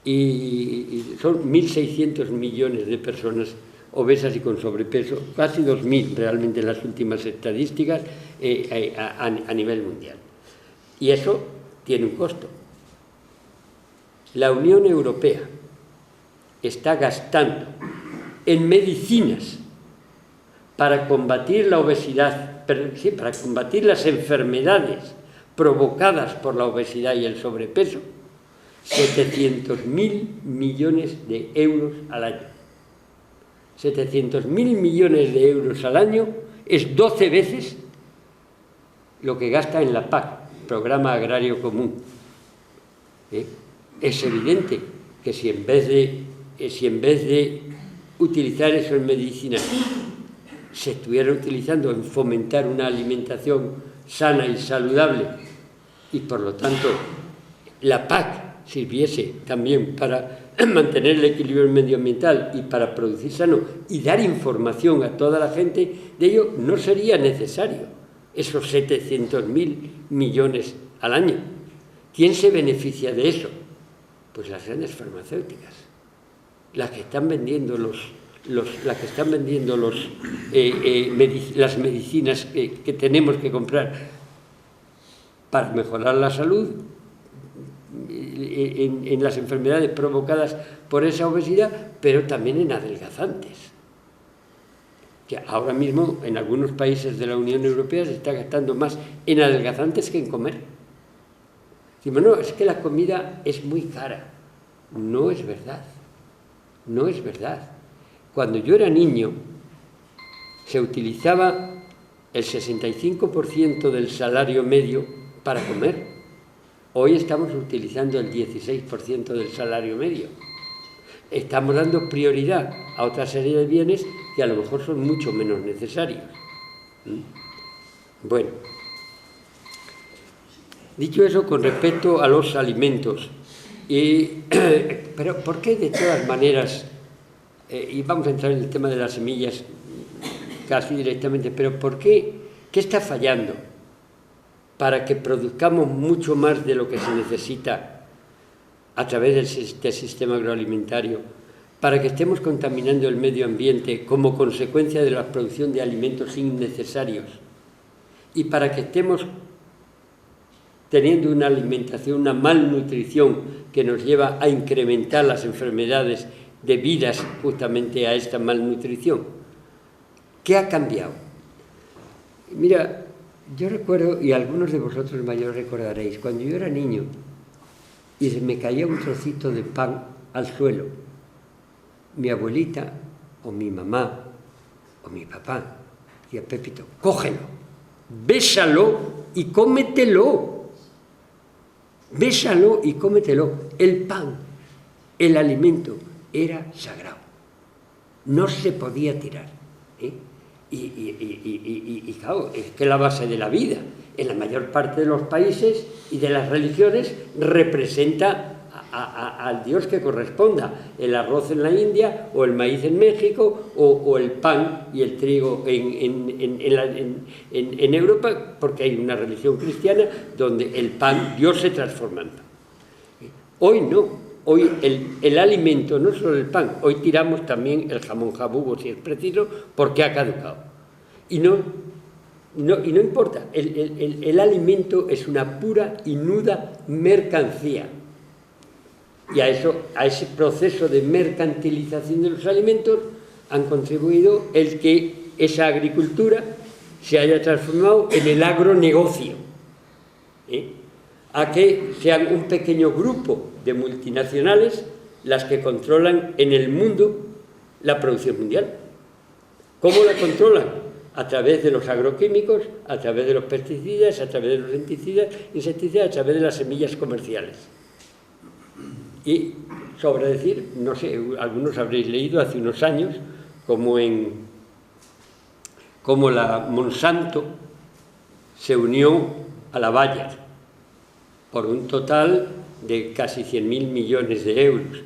Y son 1.600 millones de personas obesas y con sobrepeso, casi 2.000 realmente en las últimas estadísticas a nivel mundial. Y eso tiene un costo. La Unión Europea está gastando en medicinas para combatir la obesidad, para combatir las enfermedades provocadas por la obesidad y el sobrepeso, 700.000 millones de euros al año. 700.000 millones de euros al año es 12 veces lo que gasta en la PAC, Programa Agrario Común. Es evidente que si en vez de utilizar eso en medicina se estuviera utilizando en fomentar una alimentación sana y saludable, y por lo tanto la PAC sirviese también para mantener el equilibrio medioambiental y para producir sano y dar información a toda la gente, de ello no sería necesario esos 700.000 millones al año. ¿Quién se beneficia de eso? Pues las grandes farmacéuticas, las que están vendiendo las medicinas que tenemos que comprar para mejorar la salud en las enfermedades provocadas por esa obesidad, pero también en adelgazantes. Que ahora mismo en algunos países de la Unión Europea se está gastando más en adelgazantes que en comer. Decimos, no, es que la comida es muy cara. No es verdad. No es verdad. Cuando yo era niño, se utilizaba el 65% del salario medio para comer. Hoy estamos utilizando el 16% del salario medio. Estamos dando prioridad a otra serie de bienes que a lo mejor son mucho menos necesarios. Bueno, Dicho eso, con respecto a los alimentos, pero ¿por qué de todas maneras, y vamos a entrar en el tema de las semillas casi directamente, pero ¿por qué está fallando para que produzcamos mucho más de lo que se necesita a través del sistema agroalimentario, para que estemos contaminando el medio ambiente como consecuencia de la producción de alimentos innecesarios y para que estemos teniendo una alimentación, una malnutrición que nos lleva a incrementar las enfermedades debidas justamente a esta malnutrición? ¿Qué ha cambiado? Mira, yo recuerdo, y algunos de vosotros mayores recordaréis, cuando yo era niño y se me caía un trocito de pan al suelo, mi abuelita o mi mamá o mi papá decía: Pepito, cógelo, bésalo y cómetelo. Bésalo y cómetelo. El pan, el alimento, era sagrado. No se podía tirar. Y claro, es que la base de la vida, en la mayor parte de los países y de las religiones, representa al Dios que corresponda. El arroz en la India, o el maíz en México, o el pan y el trigo en Europa, porque hay una religión cristiana donde el pan, Dios se transforma en pan. Hoy no, hoy el alimento, no solo el pan, hoy tiramos también el jamón jabugo si es preciso, porque ha caducado. Y no importa, el alimento es una pura y nuda mercancía. Y a ese proceso de mercantilización de los alimentos han contribuido el que esa agricultura se haya transformado en el agronegocio, a que sean un pequeño grupo de multinacionales las que controlan en el mundo la producción mundial. ¿Cómo la controlan? A través de los agroquímicos, a través de los pesticidas, a través de los insecticidas, a través de las semillas comerciales. Y sobra decir, no sé, algunos habréis leído hace unos años, como la Monsanto se unió a la Bayer por un total de casi 100.000 millones de euros,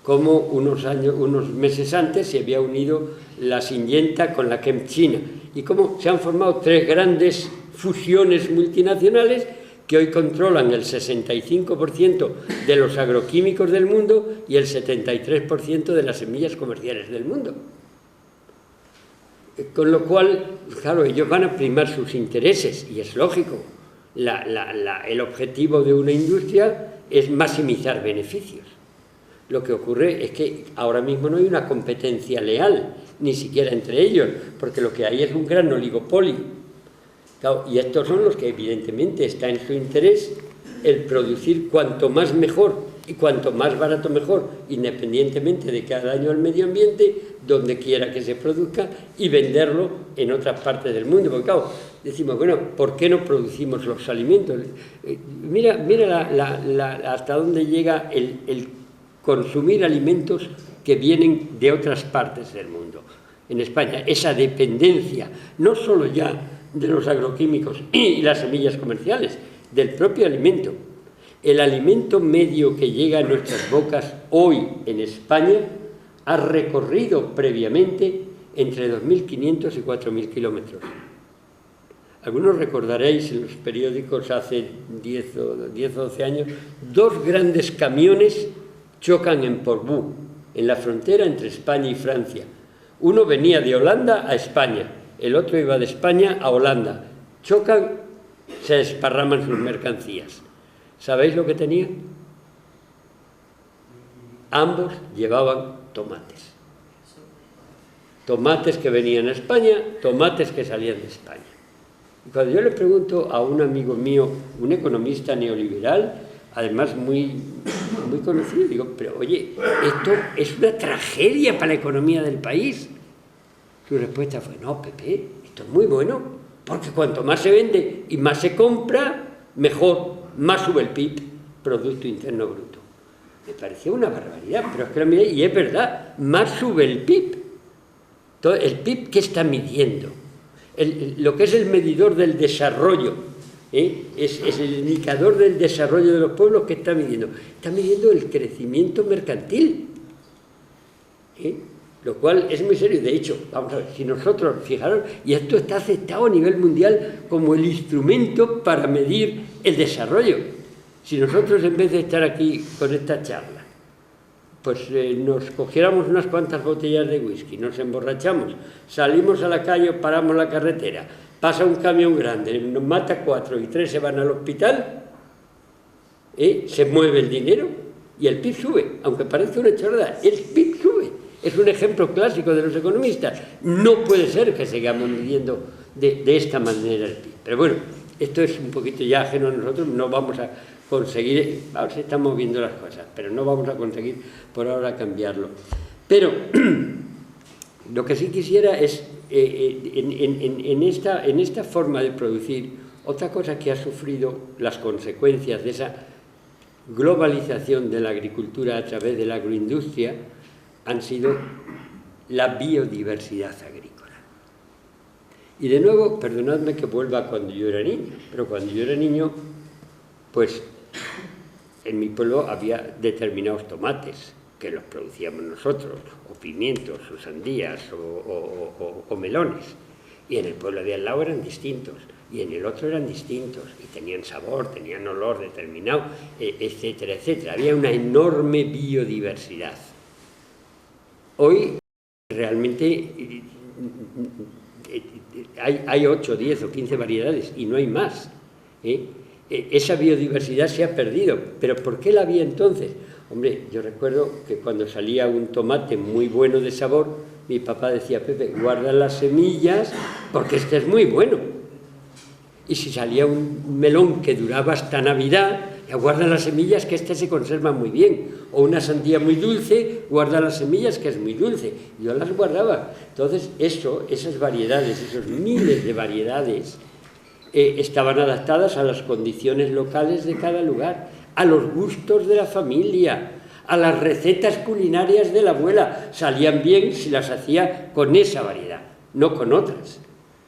como unos meses antes se había unido la Syngenta con la ChemChina, y cómo se han formado tres grandes fusiones multinacionales que hoy controlan el 65% de los agroquímicos del mundo y el 73% de las semillas comerciales del mundo. Con lo cual, claro, ellos van a primar sus intereses, y es lógico. El objetivo de una industria es maximizar beneficios. Lo que ocurre es que ahora mismo no hay una competencia leal, ni siquiera entre ellos, porque lo que hay es un gran oligopolio. Claro, y estos son los que evidentemente está en su interés el producir cuanto más mejor y cuanto más barato mejor, independientemente de cada daño al medio ambiente, donde quiera que se produzca, y venderlo en otras partes del mundo. Porque claro, decimos, bueno, ¿por qué no producimos los alimentos? Mira hasta dónde llega el consumir alimentos que vienen de otras partes del mundo. En España, esa dependencia, no solo ya de los agroquímicos y las semillas comerciales, del propio alimento. El alimento medio que llega a nuestras bocas hoy en España ha recorrido previamente entre 2.500 y 4.000 kilómetros. Algunos recordaréis en los periódicos hace 10 o 12 años, 2 grandes camiones chocan en Portbou, en la frontera entre España y Francia. Uno venía de Holanda a España, el otro iba de España a Holanda. Chocan, se desparraman sus mercancías. ¿Sabéis lo que tenían? Ambos llevaban tomates. Tomates que venían a España, tomates que salían de España. Y cuando yo le pregunto a un amigo mío, un economista neoliberal, además muy conocido, digo, pero oye, esto es una tragedia para la economía del país. Su respuesta fue, no, Pepe, esto es muy bueno, porque cuanto más se vende y más se compra, mejor, más sube el PIB, Producto Interno Bruto. Me parecía una barbaridad, pero es que miré, y es verdad, más sube el PIB. Entonces, ¿el PIB qué está midiendo? Lo que es el medidor del desarrollo Es el indicador del desarrollo de los pueblos que está midiendo. Está midiendo el crecimiento mercantil, lo cual es muy serio. De hecho, vamos a ver, si nosotros, fijaros, y esto está aceptado a nivel mundial como el instrumento para medir el desarrollo. Si nosotros, en vez de estar aquí con esta charla, pues nos cogiéramos unas cuantas botellas de whisky, nos emborrachamos, salimos a la calle, paramos la carretera, pasa un camión grande, nos mata 4 y 3 se van al hospital, se mueve el dinero y el PIB sube, aunque parece una chorrada, el PIB sube. Es un ejemplo clásico de los economistas. No puede ser que sigamos midiendo de esta manera el PIB. Pero bueno, esto es un poquito ya ajeno a nosotros, no vamos a conseguir, ahora se están moviendo las cosas, pero no vamos a conseguir por ahora cambiarlo. Pero lo que sí quisiera es, en esta forma de producir, otra cosa que ha sufrido las consecuencias de esa globalización de la agricultura a través de la agroindustria han sido la biodiversidad agrícola. Y de nuevo, perdonadme que vuelva a cuando yo era niño, pero cuando yo era niño, pues en mi pueblo había determinados tomates que los producíamos nosotros, o pimientos, o sandías, o melones. Y en el pueblo de al lado eran distintos, y en el otro eran distintos, y tenían sabor, tenían olor determinado, etcétera, etcétera. Había una enorme biodiversidad. Hoy realmente hay 8, 10 o 15 variedades y no hay más. Esa biodiversidad se ha perdido. ¿Pero por qué la había entonces? Hombre, yo recuerdo que cuando salía un tomate muy bueno de sabor, mi papá decía: Pepe, guarda las semillas porque este es muy bueno. Y si salía un melón que duraba hasta Navidad, ya guarda las semillas que este se conserva muy bien. O una sandía muy dulce, guarda las semillas que es muy dulce. Yo las guardaba. Entonces esas variedades, esos miles de variedades, estaban adaptadas a las condiciones locales de cada lugar, a los gustos de la familia, a las recetas culinarias de la abuela. Salían bien si las hacía con esa variedad, no con otras.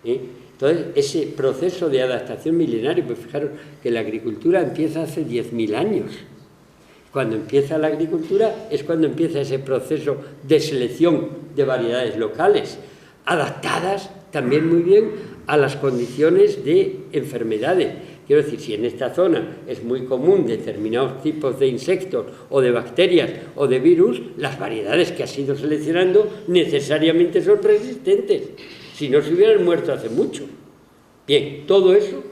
Entonces, ese proceso de adaptación milenario, pues fijaros que la agricultura empieza hace 10.000 años. Cuando empieza la agricultura es cuando empieza ese proceso de selección de variedades locales, adaptadas también muy bien a las condiciones de enfermedades. Quiero decir, si en esta zona es muy común determinados tipos de insectos o de bacterias o de virus, las variedades que has ido seleccionando necesariamente son resistentes. Si no, se hubieran muerto hace mucho. Bien, todo eso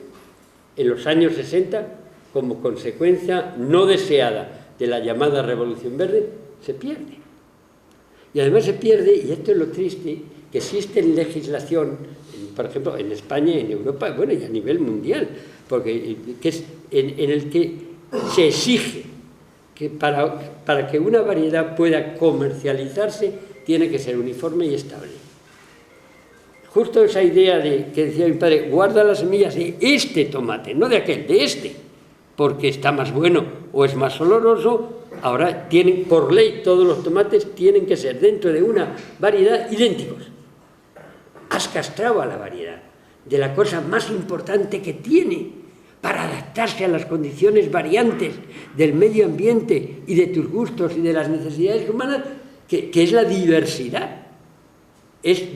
en los años 60, como consecuencia no deseada de la llamada Revolución Verde, se pierde. Y además se pierde, y esto es lo triste, que existe legislación, por ejemplo, en España y en Europa, bueno, y a nivel mundial, porque que es en el que se exige que para que una variedad pueda comercializarse tiene que ser uniforme y estable. Justo esa idea que decía mi padre: guarda las semillas de este tomate, no de aquel, de este, porque está más bueno o es más oloroso. Ahora tienen, por ley, todos los tomates tienen que ser dentro de una variedad idénticos. Has castrado a la variedad de la cosa más importante que tiene para adaptarse a las condiciones variantes del medio ambiente y de tus gustos y de las necesidades humanas, que es la diversidad.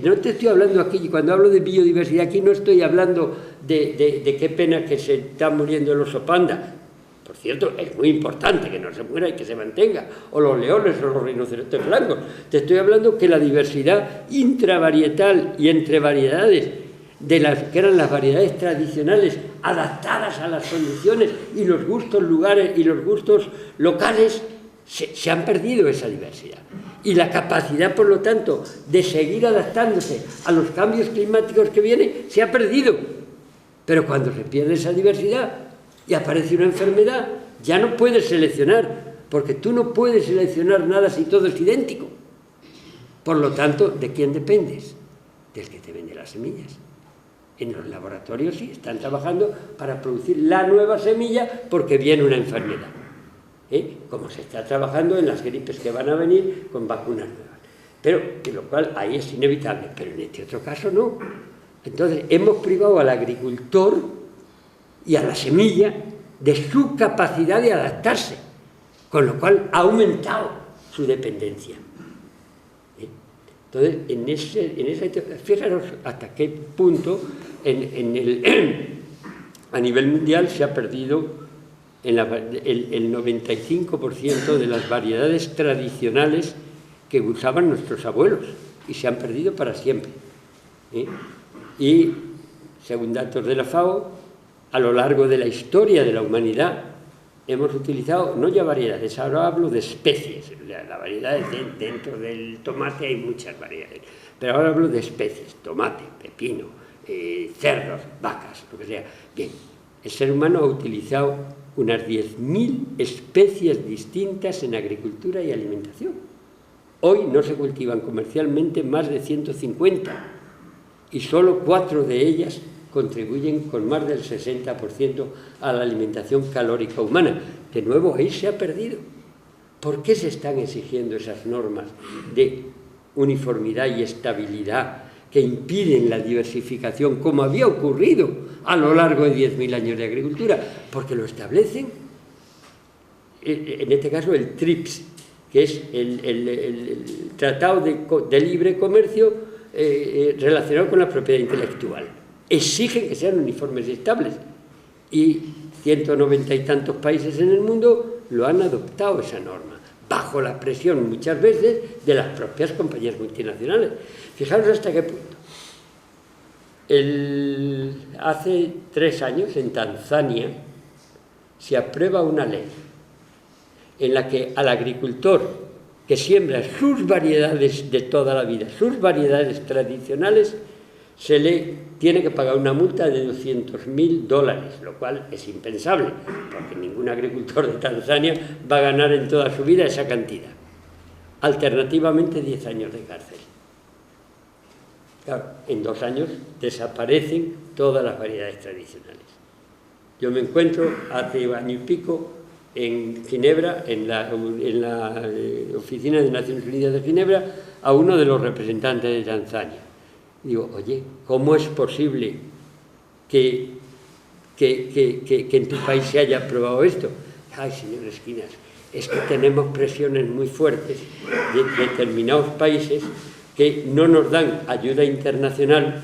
No te estoy hablando aquí, cuando hablo de biodiversidad, aquí no estoy hablando de qué pena que se está muriendo el oso panda. Por cierto, es muy importante que no se muera y que se mantenga, o los leones o los rinocerontes blancos. Te estoy hablando que la diversidad intravarietal y entre variedades, que eran las variedades tradicionales adaptadas a las condiciones y los gustos lugares y los gustos locales, se han perdido esa diversidad. Y la capacidad, por lo tanto, de seguir adaptándose a los cambios climáticos que vienen, se ha perdido. Pero cuando se pierde esa diversidad y aparece una enfermedad, ya no puedes seleccionar, porque tú no puedes seleccionar nada si todo es idéntico. Por lo tanto, ¿de quién dependes? Del que te vende las semillas. En los laboratorios sí están trabajando para producir la nueva semilla porque viene una enfermedad. Como se está trabajando en las gripes que van a venir con vacunas nuevas. Pero, lo cual ahí es inevitable, pero en este otro caso no. Entonces, hemos privado al agricultor y a la semilla de su capacidad de adaptarse, con lo cual ha aumentado su dependencia. Entonces, fijaros hasta qué punto a nivel mundial se ha perdido el 95% de las variedades tradicionales que usaban nuestros abuelos, y se han perdido para siempre. Y, según datos de la FAO, a lo largo de la historia de la humanidad hemos utilizado, no ya variedades, ahora hablo de especies. La variedad dentro del tomate hay muchas variedades, pero ahora hablo de especies: tomate, pepino, cerdos, vacas, lo que sea. Bien, el ser humano ha utilizado unas 10.000 especies distintas en agricultura y alimentación. Hoy no se cultivan comercialmente más de 150, y solo 4 de ellas contribuyen con más del 60% a la alimentación calórica humana. De nuevo, ahí se ha perdido. ¿Por qué se están exigiendo esas normas de uniformidad y estabilidad que impiden la diversificación, como había ocurrido a lo largo de 10.000 años de agricultura? Porque lo establecen, en este caso, el TRIPS, que es el Tratado de Libre Comercio relacionado con la propiedad intelectual. Exigen que sean uniformes y estables, y 190 y tantos países en el mundo lo han adoptado esa norma, bajo la presión muchas veces de las propias compañías multinacionales. Fijaros hasta qué punto. Hace 3 años en Tanzania se aprueba una ley en la que al agricultor que siembra sus variedades de toda la vida, sus variedades tradicionales, se le tiene que pagar una multa de $200.000, lo cual es impensable, porque ningún agricultor de Tanzania va a ganar en toda su vida esa cantidad. Alternativamente, 10 años de cárcel. Claro, en 2 años desaparecen todas las variedades tradicionales. Yo me encuentro hace año y pico en Ginebra, en la oficina de Naciones Unidas de Ginebra, a uno de los representantes de Tanzania. Digo, oye, ¿cómo es posible que en tu país se haya aprobado esto? Ay, señor Esquinas, es que tenemos presiones muy fuertes de determinados países que no nos dan ayuda internacional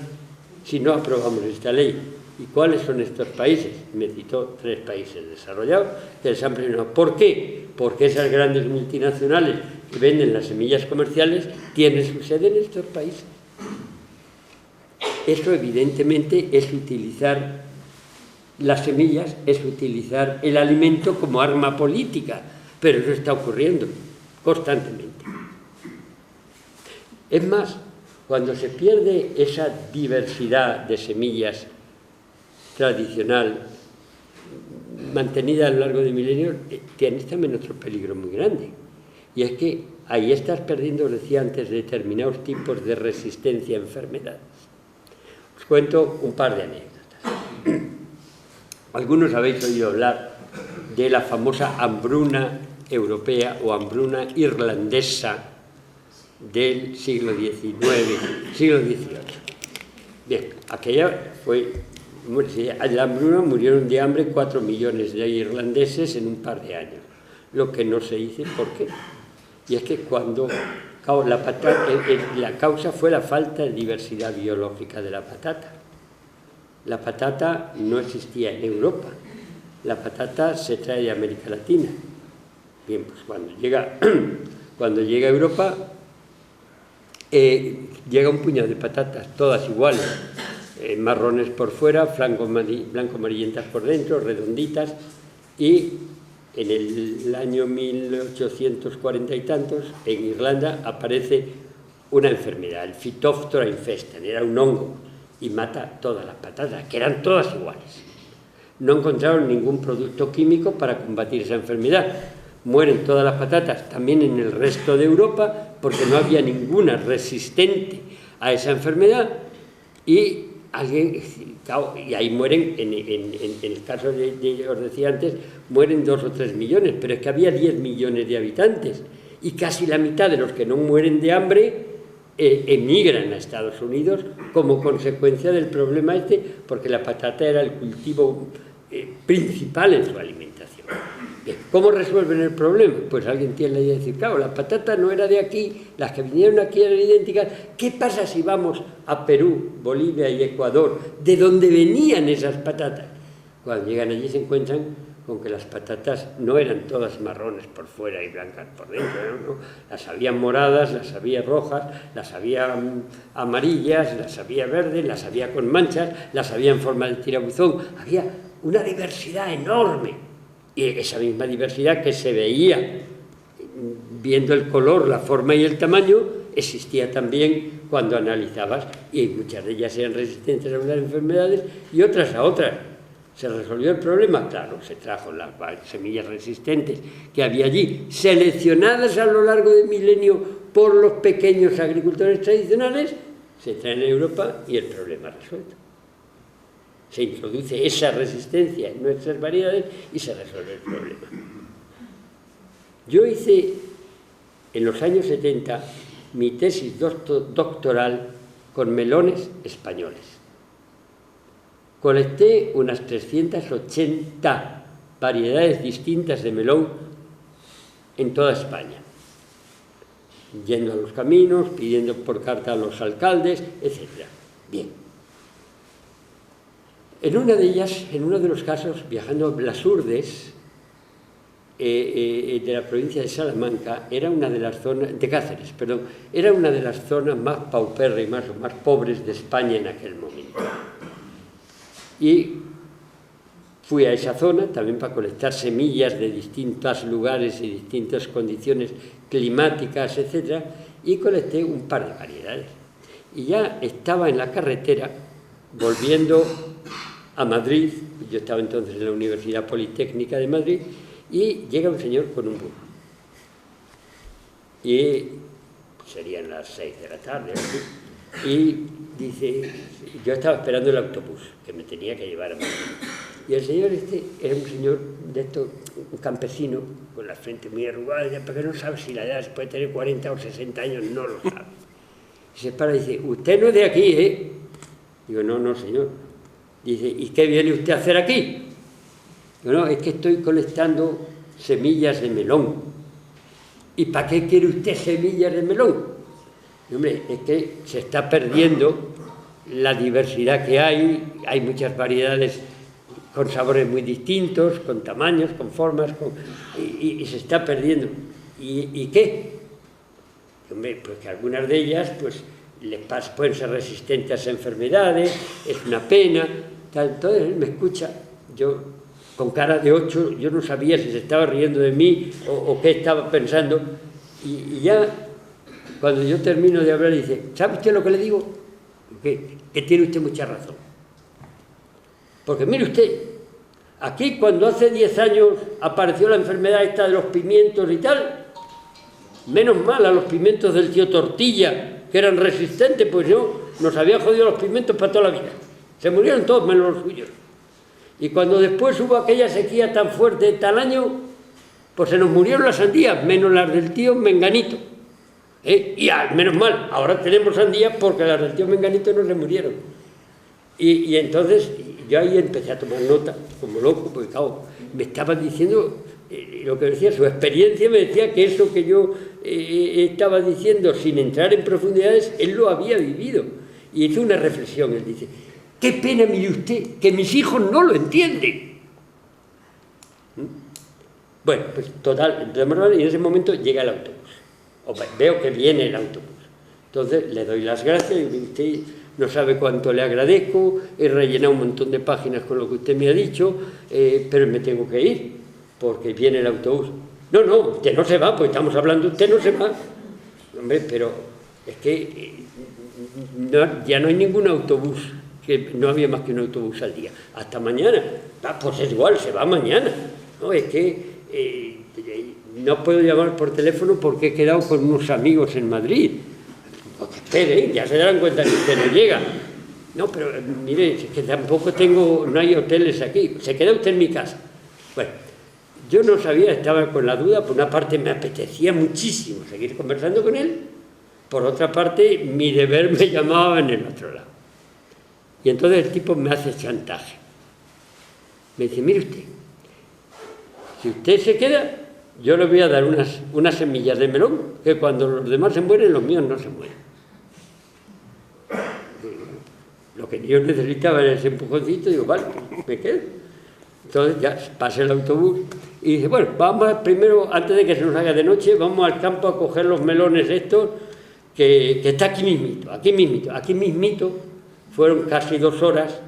si no aprobamos esta ley. ¿Y cuáles son estos países? Me citó 3 países desarrollados que les han presionado. ¿Por qué? Porque esas grandes multinacionales que venden las semillas comerciales tienen su sede en estos países. Eso, evidentemente, es utilizar las semillas, es utilizar el alimento como arma política, pero eso está ocurriendo constantemente. Es más, cuando se pierde esa diversidad de semillas tradicional mantenida a lo largo de milenios, tienes también otro peligro muy grande, y es que ahí estás perdiendo, decía antes, determinados tipos de resistencia a enfermedades. Os cuento un par de anécdotas. Algunos habéis oído hablar de la famosa hambruna europea o hambruna irlandesa del siglo XIX, siglo XVIII. Bien, aquella fue... En la hambruna murieron de hambre 4 millones de irlandeses en un par de años. Lo que no se dice, ¿por qué? Y es que cuando la causa fue la falta de diversidad biológica de la patata. La patata no existía en Europa. La patata se trae de América Latina. Bien, pues cuando llega a Europa, llega un puñado de patatas, todas iguales. Marrones por fuera, blanco-amarillentas por dentro, redonditas, y en el año 1840 y tantos, en Irlanda, aparece una enfermedad, el Phytophthora infestan, era un hongo, y mata todas las patatas, que eran todas iguales. No encontraron ningún producto químico para combatir esa enfermedad. Mueren todas las patatas, también en el resto de Europa, porque no había ninguna resistente a esa enfermedad, y ahí mueren, en el caso de os decía antes, mueren 2 o 3 millones, pero es que había 10 millones de habitantes, y casi la mitad de los que no mueren de hambre emigran a Estados Unidos como consecuencia del problema porque la patata era el cultivo principal en su alimentación. Bien, ¿cómo resuelven el problema? Pues alguien tiene la idea de decir, claro, la patata no era de aquí, las que vinieron aquí eran idénticas. ¿Qué pasa si vamos a Perú, Bolivia y Ecuador, de donde venían esas patatas? Cuando llegan allí se encuentran con que las patatas no eran todas marrones por fuera y blancas por dentro, ¿no? Las había moradas, las había rojas, las había amarillas, las había verdes, las había con manchas, las había en forma de tirabuzón. Había una diversidad enorme. Y esa misma diversidad que se veía viendo el color, la forma y el tamaño, existía también cuando analizabas, y muchas de ellas eran resistentes a unas enfermedades y otras a otras. ¿Se resolvió el problema? Claro, se trajo las semillas resistentes que había allí, seleccionadas a lo largo del milenio por los pequeños agricultores tradicionales, se traen a Europa y el problema resuelto. Se introduce esa resistencia en nuestras variedades y se resuelve el problema. Yo hice en los años 70 mi tesis doctoral con melones españoles. Colecté unas 380 variedades distintas de melón en toda España, yendo a los caminos, pidiendo por carta a los alcaldes, etc. Bien. En una de ellas, en uno de los casos, viajando a las Urdes, de la provincia de Salamanca, era una de las zonas, de Cáceres, perdón, era una de las zonas más paupérrimas o más pobres de España en aquel momento. Y fui a esa zona también para colectar semillas de distintos lugares y distintas condiciones climáticas, etc. Y colecté un par de variedades. Y ya estaba en la carretera, volviendo a Madrid, yo estaba entonces en la Universidad Politécnica de Madrid, y llega un señor con un burro. Y serían las 6 de la tarde, y dice, yo estaba esperando el autobús, que me tenía que llevar a Madrid. Y el señor era un señor de esto, un campesino, con la frente muy arrugada, porque no sabe si la edad puede tener 40 o 60 años, no lo sabe. Y se para y dice, usted no es de aquí, ¿eh? Digo, no, señor. Dice, ¿y qué viene usted a hacer aquí? Digo, no, es que estoy colectando semillas de melón. ¿Y para qué quiere usted semillas de melón? Digo, hombre, es que se está perdiendo la diversidad que hay muchas variedades con sabores muy distintos, con tamaños, con formas, y se está perdiendo. ¿Y qué? Hombre, pues que algunas de ellas pues, pueden ser resistentes a enfermedades, es una pena, tal. Entonces él me escucha, yo con cara de 8, yo no sabía si se estaba riendo de mí o qué estaba pensando, y ya cuando yo termino de hablar dice, ¿sabe usted lo que le digo? Que tiene usted mucha razón. Porque mire usted, aquí cuando hace 10 años apareció la enfermedad esta de los pimientos y tal, menos mal a los pimientos del tío Tortilla, que eran resistentes, pues no, nos había jodido los pimientos para toda la vida. Se murieron todos menos los suyos. Y cuando después hubo aquella sequía tan fuerte de tal año, pues se nos murieron las sandías, menos las del tío Menganito. Y menos mal, ahora tenemos sandías porque las del tío Menganito no se murieron. Y entonces yo ahí empecé a tomar nota, como loco, porque claro, me estaban diciendo lo que decía, su experiencia me decía que eso que yo estaba diciendo sin entrar en profundidades, él lo había vivido. Y hizo una reflexión, él dice, qué pena, mire usted, que mis hijos no lo entienden. Bueno, pues total, y en ese momento llega el autobús. Veo que viene el autobús. Entonces le doy las gracias y usted no sabe cuánto le agradezco, he rellenado un montón de páginas con lo que usted me ha dicho, pero me tengo que ir, porque viene el autobús. No, usted no se va, pues estamos hablando, usted no se va. Hombre, pero es que ya no hay ningún autobús, que no había más que un autobús al día. Hasta mañana. Pues es igual, se va mañana. No, es que no puedo llamar por teléfono porque he quedado con unos amigos en Madrid. Pues espere, ya se darán cuenta que usted no llega. No, pero mire, es que tampoco no hay hoteles aquí. Se queda usted en mi casa. Bueno, yo no sabía, estaba con la duda. Por una parte me apetecía muchísimo seguir conversando con él. Por otra parte, mi deber me llamaba en el otro lado. Y entonces el tipo me hace chantaje. Me dice, mire usted, si usted se queda, yo le voy a dar unas semillas de melón, que cuando los demás se mueren, los míos no se mueren. Lo que yo necesitaba era ese empujoncito, digo, vale, me quedo. Entonces ya pasé el autobús y dice, bueno, vamos primero, antes de que se nos haga de noche, vamos al campo a coger los melones estos, que está aquí mismito, aquí mismito. Aquí mismito fueron casi 2 horas,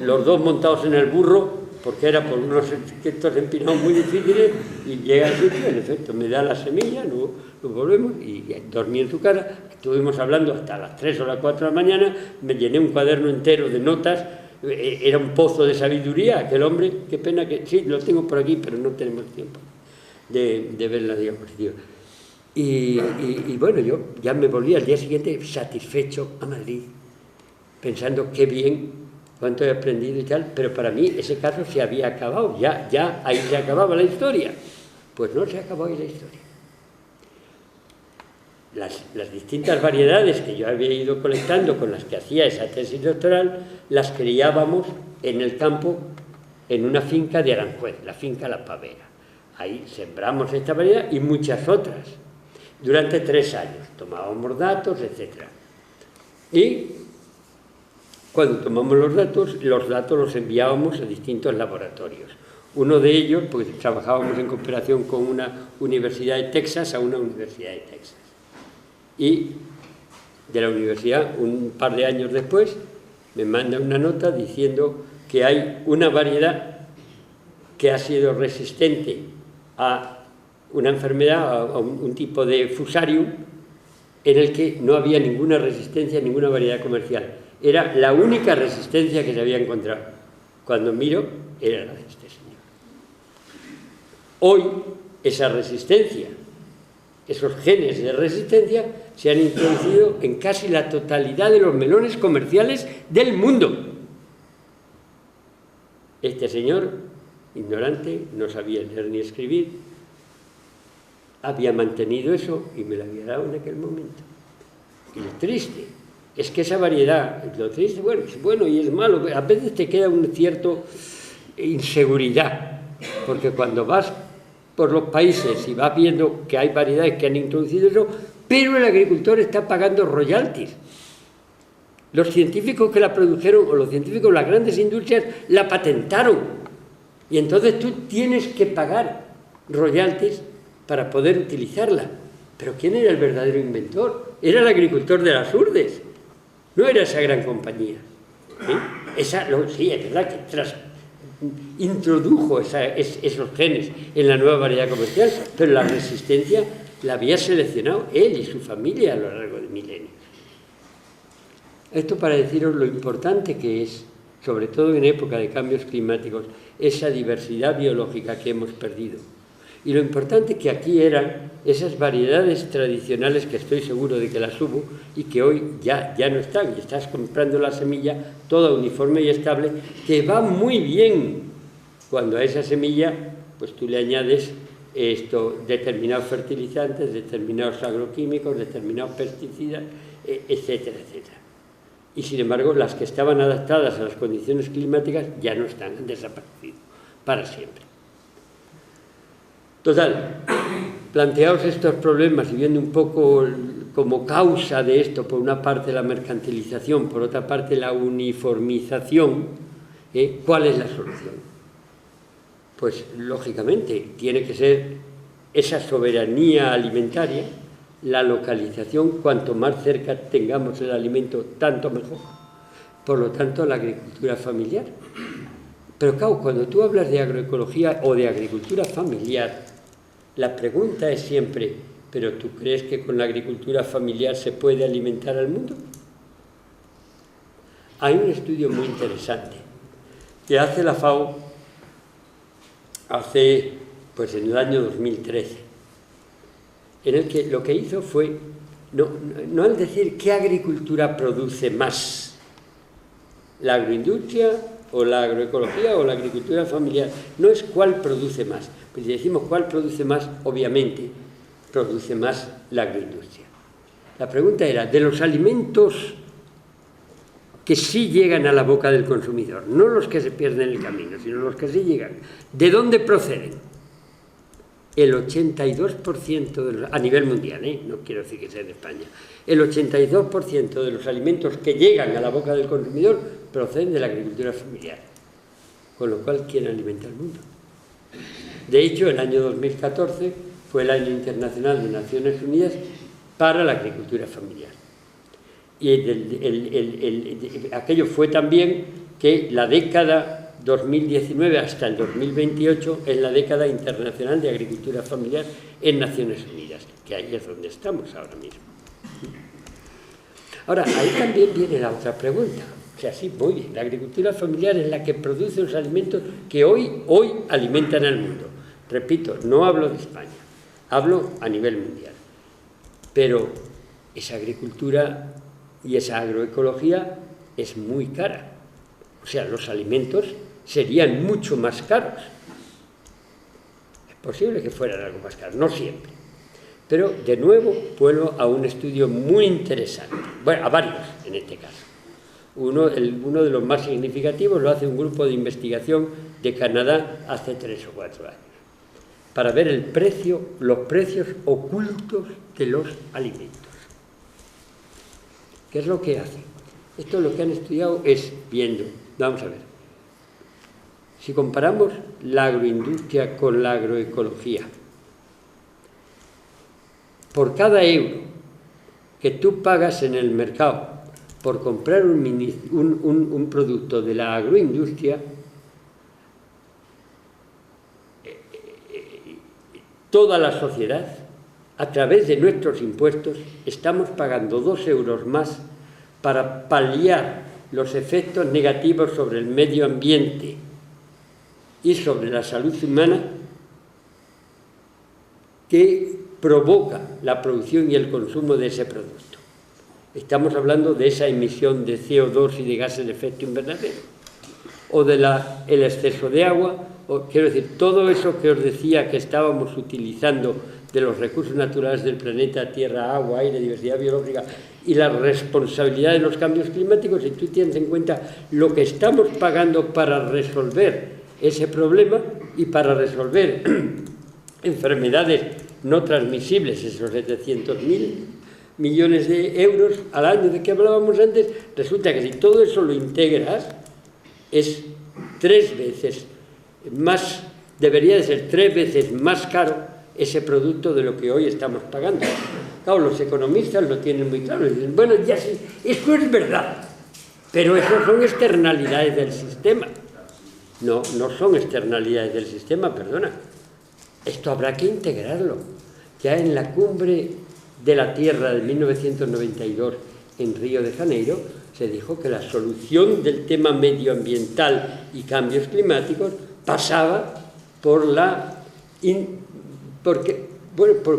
los dos montados en el burro, porque era por unos estos empinados muy difíciles, y llega al sitio, en efecto, me da la semilla, luego nos volvemos, y dormí en su casa, estuvimos hablando hasta las 3 o las 4 de la mañana, me llené un cuaderno entero de notas, era un pozo de sabiduría aquel hombre, qué pena que, sí, lo tengo por aquí, pero no tenemos tiempo de ver la diapositiva. Y bueno, yo ya me volví al día siguiente satisfecho a Madrid, pensando qué bien, cuánto he aprendido y tal, pero para mí ese caso se había acabado, ya ahí se acababa la historia. Pues no se acabó ahí la historia. Las distintas variedades que yo había ido colectando con las que hacía esa tesis doctoral, las criábamos en el campo, en una finca de Aranjuez, la finca La Pavera. Ahí sembramos esta variedad y muchas otras, durante 3 años. Tomábamos datos, etc. Y cuando tomamos los datos los enviábamos a distintos laboratorios. Uno de ellos, pues trabajábamos en cooperación con una universidad de Texas a una universidad de Texas. Y de la universidad, un par de años después, me manda una nota diciendo que hay una variedad que ha sido resistente a una enfermedad, a un tipo de fusarium, en el que no había ninguna resistencia, ninguna variedad comercial. Era la única resistencia que se había encontrado. Cuando miro, era la de este señor. Hoy, esa resistencia, esos genes de resistencia, se han introducido en casi la totalidad de los melones comerciales del mundo. Este señor, ignorante, no sabía leer ni escribir, había mantenido eso y me lo había dado en aquel momento. Y lo triste es que esa variedad, lo triste, bueno, es bueno y es malo, a veces te queda una cierta inseguridad, porque cuando vas por los países y vas viendo que hay variedades que han introducido eso, pero el agricultor está pagando royalties. Los científicos que la produjeron, o los científicos, las grandes industrias, la patentaron. Y entonces tú tienes que pagar royalties para poder utilizarla. Pero ¿quién era el verdadero inventor? Era el agricultor de las urdes, no era esa gran compañía. Sí, es verdad que introdujo esos genes en la nueva variedad comercial, pero la resistencia la había seleccionado él y su familia a lo largo de milenios. Esto para deciros lo importante que es, sobre todo en época de cambios climáticos, esa diversidad biológica que hemos perdido. Y lo importante que aquí eran esas variedades tradicionales que estoy seguro de que las hubo y que hoy ya no están. Y estás comprando la semilla toda uniforme y estable, que va muy bien cuando a esa semilla pues tú le añades determinados fertilizantes, determinados agroquímicos, determinados pesticidas, etcétera, etcétera. Y sin embargo, las que estaban adaptadas a las condiciones climáticas ya no están, han desaparecido para siempre. Total, planteaos estos problemas y viendo un poco como causa de esto, por una parte la mercantilización, por otra parte la uniformización, ¿cuál es la solución? Pues lógicamente tiene que ser esa soberanía alimentaria, la localización, cuanto más cerca tengamos el alimento, tanto mejor. Por lo tanto, la agricultura familiar. Pero claro, cuando tú hablas de agroecología o de agricultura familiar, la pregunta es siempre, ¿pero tú crees que con la agricultura familiar se puede alimentar al mundo? Hay un estudio muy interesante que hace la FAO en el año 2013, en el que lo que hizo fue, no al decir qué agricultura produce más, la agroindustria o la agroecología o la agricultura familiar, no es cuál produce más. Pues si decimos cuál produce más, obviamente produce más la agroindustria. La pregunta era, de los alimentos que sí llegan a la boca del consumidor, no los que se pierden en el camino, sino los que sí llegan. ¿De dónde proceden? El 82% a nivel mundial, no quiero decir que sea en España, el 82% de los alimentos que llegan a la boca del consumidor proceden de la agricultura familiar, con lo cual, ¿quién alimenta al mundo? De hecho, el año 2014 fue el año internacional de Naciones Unidas para la agricultura familiar. Y aquello fue también que la década 2019 hasta el 2028 es la década internacional de agricultura familiar en Naciones Unidas, que ahí es donde estamos ahora mismo. Ahora, ahí también viene la otra pregunta. O sea, sí, muy bien, la agricultura familiar es la que produce los alimentos que hoy alimentan al mundo. Repito, no hablo de España, hablo a nivel mundial. Pero esa agricultura y esa agroecología es muy cara. O sea, los alimentos serían mucho más caros. Es posible que fueran algo más caros, no siempre. Pero, de nuevo, vuelvo a un estudio muy interesante. Bueno, a varios, en este caso. Uno de los más significativos lo hace un grupo de investigación de Canadá hace 3 o 4 años, para ver los precios ocultos de los alimentos. ¿Qué es lo que hacen? Esto lo que han estudiado es viendo, vamos a ver, si comparamos la agroindustria con la agroecología, por cada euro que tú pagas en el mercado por comprar un producto de la agroindustria, toda la sociedad, a través de nuestros impuestos, estamos pagando 2 euros más para paliar los efectos negativos sobre el medio ambiente y sobre la salud humana que provoca la producción y el consumo de ese producto. Estamos hablando de esa emisión de CO2 y de gases de efecto invernadero, o del exceso de agua, o, quiero decir, todo eso que os decía que estábamos utilizando de los recursos naturales del planeta, tierra, agua, aire, diversidad biológica, y la responsabilidad de los cambios climáticos, si tú tienes en cuenta lo que estamos pagando para resolver ese problema y para resolver enfermedades no transmisibles, esos 700.000 millones de euros al año de que hablábamos antes, resulta que si todo eso lo integras, es 3 veces más, debería de ser 3 veces más caro ese producto de lo que hoy estamos pagando. Claro, los economistas lo tienen muy claro, dicen, bueno, ya sí, eso es verdad, pero eso son externalidades del sistema. No son externalidades del sistema, perdona. Esto habrá que integrarlo. Ya en la cumbre de la Tierra de 1992 en Río de Janeiro se dijo que la solución del tema medioambiental y cambios climáticos pasaba por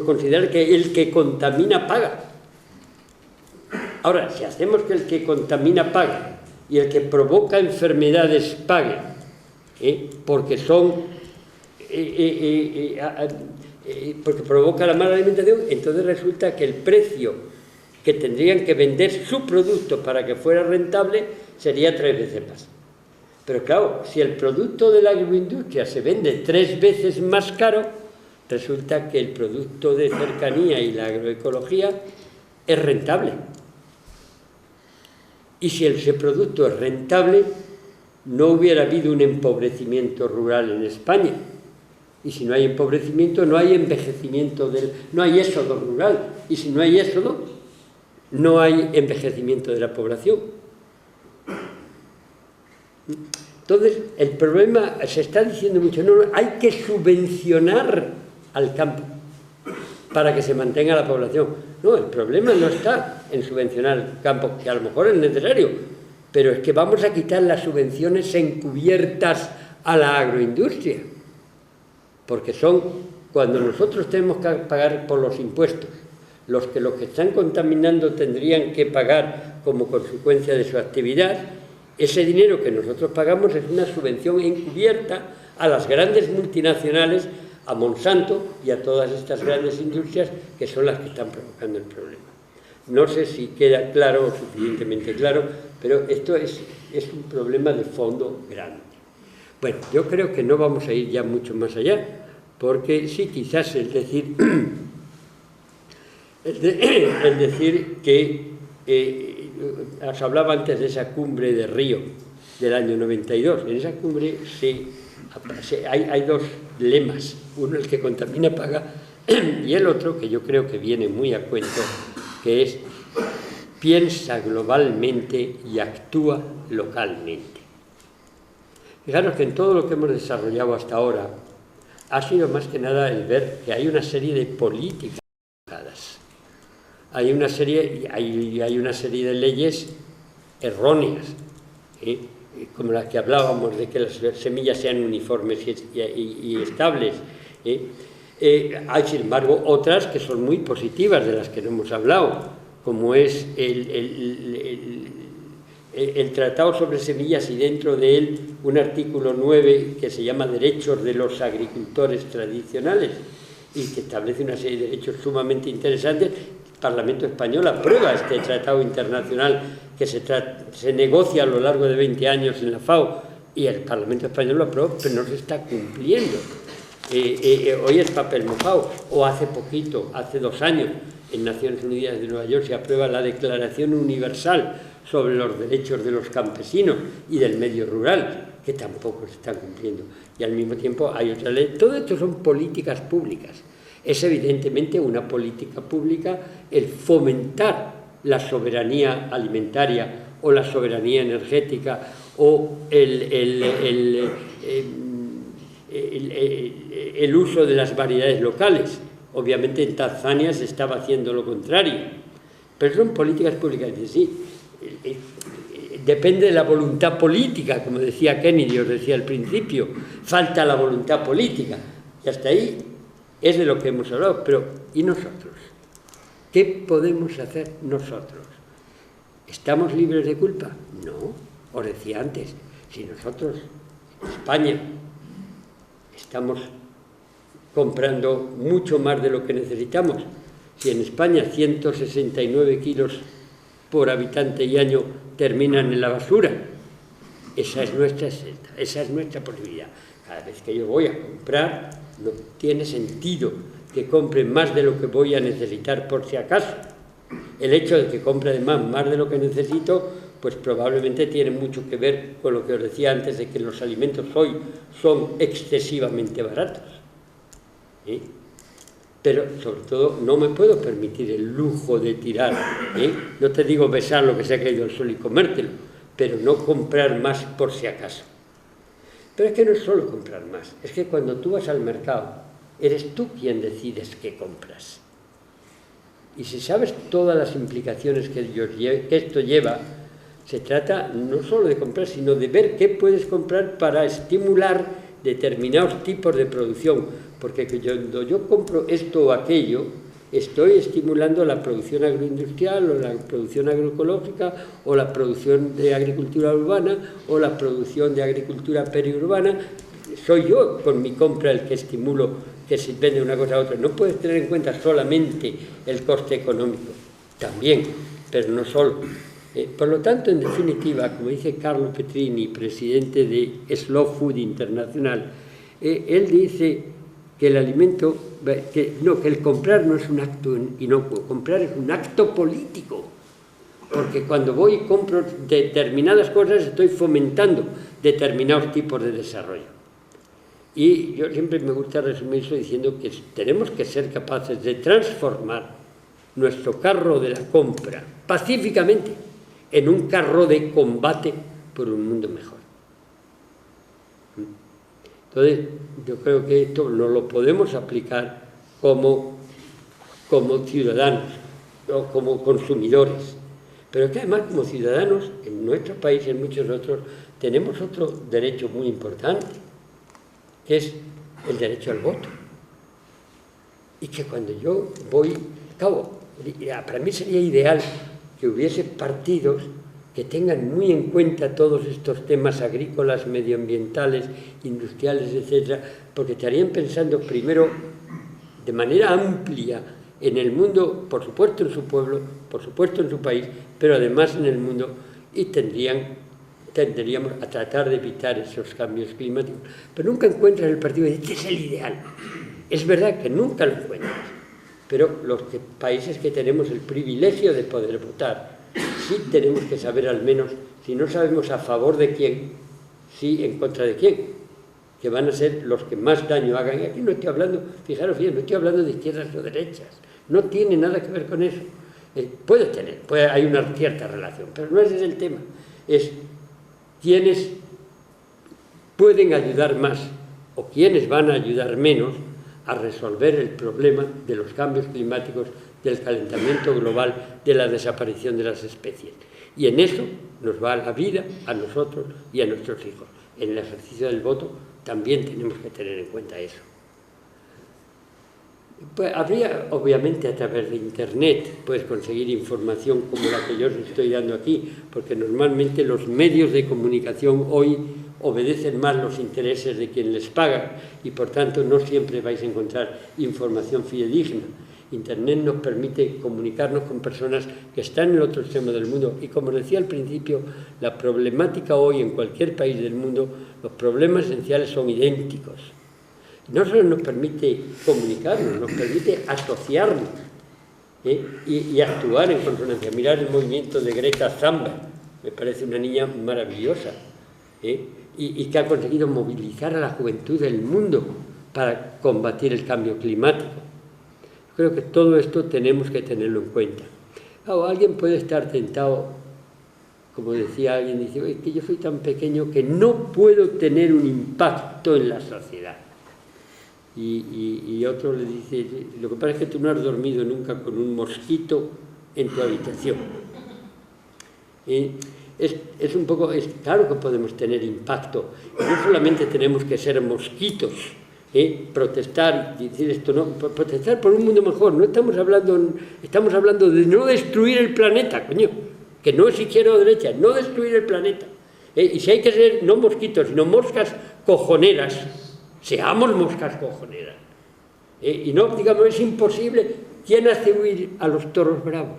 considerar que el que contamina paga. Ahora, si hacemos que el que contamina pague y el que provoca enfermedades pague, porque provoca la mala alimentación, entonces resulta que el precio que tendrían que vender su producto para que fuera rentable sería 3 veces más. Pero claro, si el producto de la agroindustria se vende 3 veces más caro, resulta que el producto de cercanía y la agroecología es rentable. Y si ese producto es rentable, no hubiera habido un empobrecimiento rural en España. Y si no hay empobrecimiento, no hay envejecimiento no hay éxodo rural. Y si no hay éxodo, no hay envejecimiento de la población. Entonces, el problema, se está diciendo mucho, no, hay que subvencionar al campo para que se mantenga la población. No, el problema no está en subvencionar el campo, que a lo mejor es necesario, pero es que vamos a quitar las subvenciones encubiertas a la agroindustria, porque son, cuando nosotros tenemos que pagar por los impuestos, los que están contaminando tendrían que pagar como consecuencia de su actividad, ese dinero que nosotros pagamos es una subvención encubierta a las grandes multinacionales, a Monsanto y a todas estas grandes industrias que son las que están provocando el problema. No sé si queda claro o suficientemente claro, Pero esto es un problema de fondo grande. Bueno, yo creo que no vamos a ir ya mucho más allá, porque sí, quizás el decir que os hablaba antes de esa cumbre de Río del año 92. En esa cumbre hay dos lemas, uno el que contamina paga y el otro, que yo creo que viene muy a cuento, que es piensa globalmente y actúa localmente. Fijaros que en todo lo que hemos desarrollado hasta ahora ha sido más que nada el ver que hay una serie de políticas. Hay una serie de leyes erróneas, como las que hablábamos de que las semillas sean uniformes y estables. Hay, sin embargo, otras que son muy positivas, de las que no hemos hablado, como es el Tratado sobre Semillas, y dentro de él un artículo 9 que se llama Derechos de los Agricultores Tradicionales, y que establece una serie de derechos sumamente interesantes. El Parlamento español aprueba este tratado internacional que se negocia a lo largo de 20 años en la FAO, y el Parlamento español lo aprueba, pero no se está cumpliendo. Hoy es papel mojado. O hace poquito, hace 2 años, en Naciones Unidas de Nueva York se aprueba la Declaración Universal sobre los derechos de los campesinos y del medio rural, que tampoco se está cumpliendo. Y al mismo tiempo hay otra ley. Todo esto son políticas públicas. Es evidentemente una política pública el fomentar la soberanía alimentaria o la soberanía energética o el uso de las variedades locales. Obviamente en Tanzania se estaba haciendo lo contrario, pero son políticas públicas. Sí, depende de la voluntad política, como decía Kennedy, os decía al principio, falta la voluntad política, y hasta ahí es de lo que hemos hablado. Pero ¿y nosotros? ¿Qué podemos hacer nosotros? ¿Estamos libres de culpa? No. Os decía antes, si nosotros, en España, estamos comprando mucho más de lo que necesitamos, si en España 169 kilos por habitante y año terminan en la basura, esa es nuestra posibilidad. Cada vez que yo voy a comprar, no tiene sentido que compre más de lo que voy a necesitar por si acaso. El hecho de que compre además más de lo que necesito, pues probablemente tiene mucho que ver con lo que os decía antes, de que los alimentos hoy son excesivamente baratos. Pero sobre todo no me puedo permitir el lujo de tirar, no te digo besar lo que se ha caído al suelo y comértelo, pero no comprar más por si acaso. Pero es que no es solo comprar más, es que cuando tú vas al mercado, eres tú quien decides qué compras. Y si sabes todas las implicaciones que esto lleva, se trata no solo de comprar, sino de ver qué puedes comprar para estimular determinados tipos de producción. Porque cuando yo compro esto o aquello, estoy estimulando la producción agroindustrial, o la producción agroecológica, o la producción de agricultura urbana, o la producción de agricultura periurbana. Soy yo con mi compra el que estimulo que se vende una cosa a otra. No puedes tener en cuenta solamente el coste económico, también, pero no solo. Por lo tanto, en definitiva, como dice Carlo Petrini, presidente de Slow Food International, él dice que el alimento, que el comprar no es un acto inocuo, comprar es un acto político, porque cuando voy y compro determinadas cosas estoy fomentando determinados tipos de desarrollo. Y yo siempre me gusta resumir eso diciendo que tenemos que ser capaces de transformar nuestro carro de la compra pacíficamente en un carro de combate por un mundo mejor. Entonces, yo creo que esto no lo podemos aplicar como ciudadanos o como consumidores, pero que además como ciudadanos en nuestro país y en muchos otros tenemos otro derecho muy importante, que es el derecho al voto. Y que cuando yo voy, para mí sería ideal que hubiese partidos que tengan muy en cuenta todos estos temas agrícolas, medioambientales, industriales, etcétera, porque estarían pensando primero de manera amplia en el mundo, por supuesto en su pueblo, por supuesto en su país, pero además en el mundo, y tendríamos a tratar de evitar esos cambios climáticos. Pero nunca encuentras el partido y dices, este es el ideal. Es verdad que nunca lo encuentras, pero los países que tenemos el privilegio de poder votar, sí tenemos que saber al menos, si no sabemos a favor de quién, sí en contra de quién, que van a ser los que más daño hagan. Y aquí no estoy hablando, fijaros bien, no estoy hablando de izquierdas o derechas, no tiene nada que ver con eso. Hay una cierta relación, pero no ese es el tema. Es quiénes pueden ayudar más o quiénes van a ayudar menos a resolver el problema de los cambios climáticos, del calentamiento global, de la desaparición de las especies. Y en eso nos va la vida a nosotros y a nuestros hijos. En el ejercicio del voto también tenemos que tener en cuenta eso. Pues habría, obviamente, a través de Internet, puedes conseguir información como la que yo os estoy dando aquí, porque normalmente los medios de comunicación hoy obedecen más los intereses de quien les paga y, por tanto, no siempre vais a encontrar información fidedigna. Internet nos permite comunicarnos con personas que están en el otro extremo del mundo y, como decía al principio, la problemática hoy en cualquier país del mundo, los problemas esenciales son idénticos. No solo nos permite comunicarnos, nos permite asociarnos y actuar en consonancia. Mirar el movimiento de Greta Thunberg, me parece una niña maravillosa, y que ha conseguido movilizar a la juventud del mundo para combatir el cambio climático. Creo que todo esto tenemos que tenerlo en cuenta. Alguien puede estar tentado, como decía alguien, dice, es que yo soy tan pequeño que no puedo tener un impacto en la sociedad. Y otro le dice, lo que pasa es que tú no has dormido nunca con un mosquito en tu habitación. Es un poco, claro que podemos tener impacto, y no solamente tenemos que ser mosquitos, protestar y decir esto, no, protestar por un mundo mejor, no estamos hablando de no destruir el planeta, coño, que no es izquierda o derecha, no destruir el planeta, y si hay que ser no mosquitos, sino moscas cojoneras, seamos moscas cojoneras, y no digamos es imposible. ¿Quién hace huir a los toros bravos?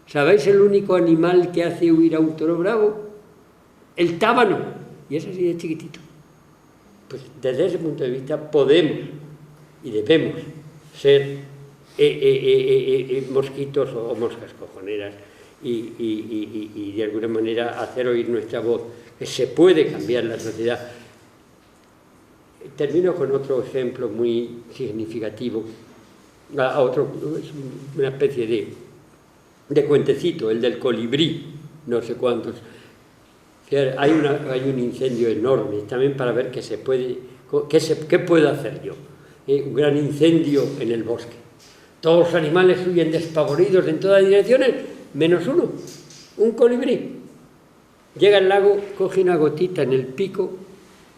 ¿Sabéis el único animal que hace huir a un toro bravo? El tábano, y es así de chiquitito. Pues desde ese punto de vista podemos y debemos ser mosquitos o moscas cojoneras y de alguna manera hacer oír nuestra voz, que se puede cambiar la sociedad. Termino con otro ejemplo muy significativo, una especie de cuentecito, el del colibrí, no sé cuántos. Hay un incendio enorme, también para ver qué puedo hacer yo. Un gran incendio en el bosque. Todos los animales huyen despavoridos en todas direcciones, menos uno, un colibrí. Llega al lago, coge una gotita en el pico,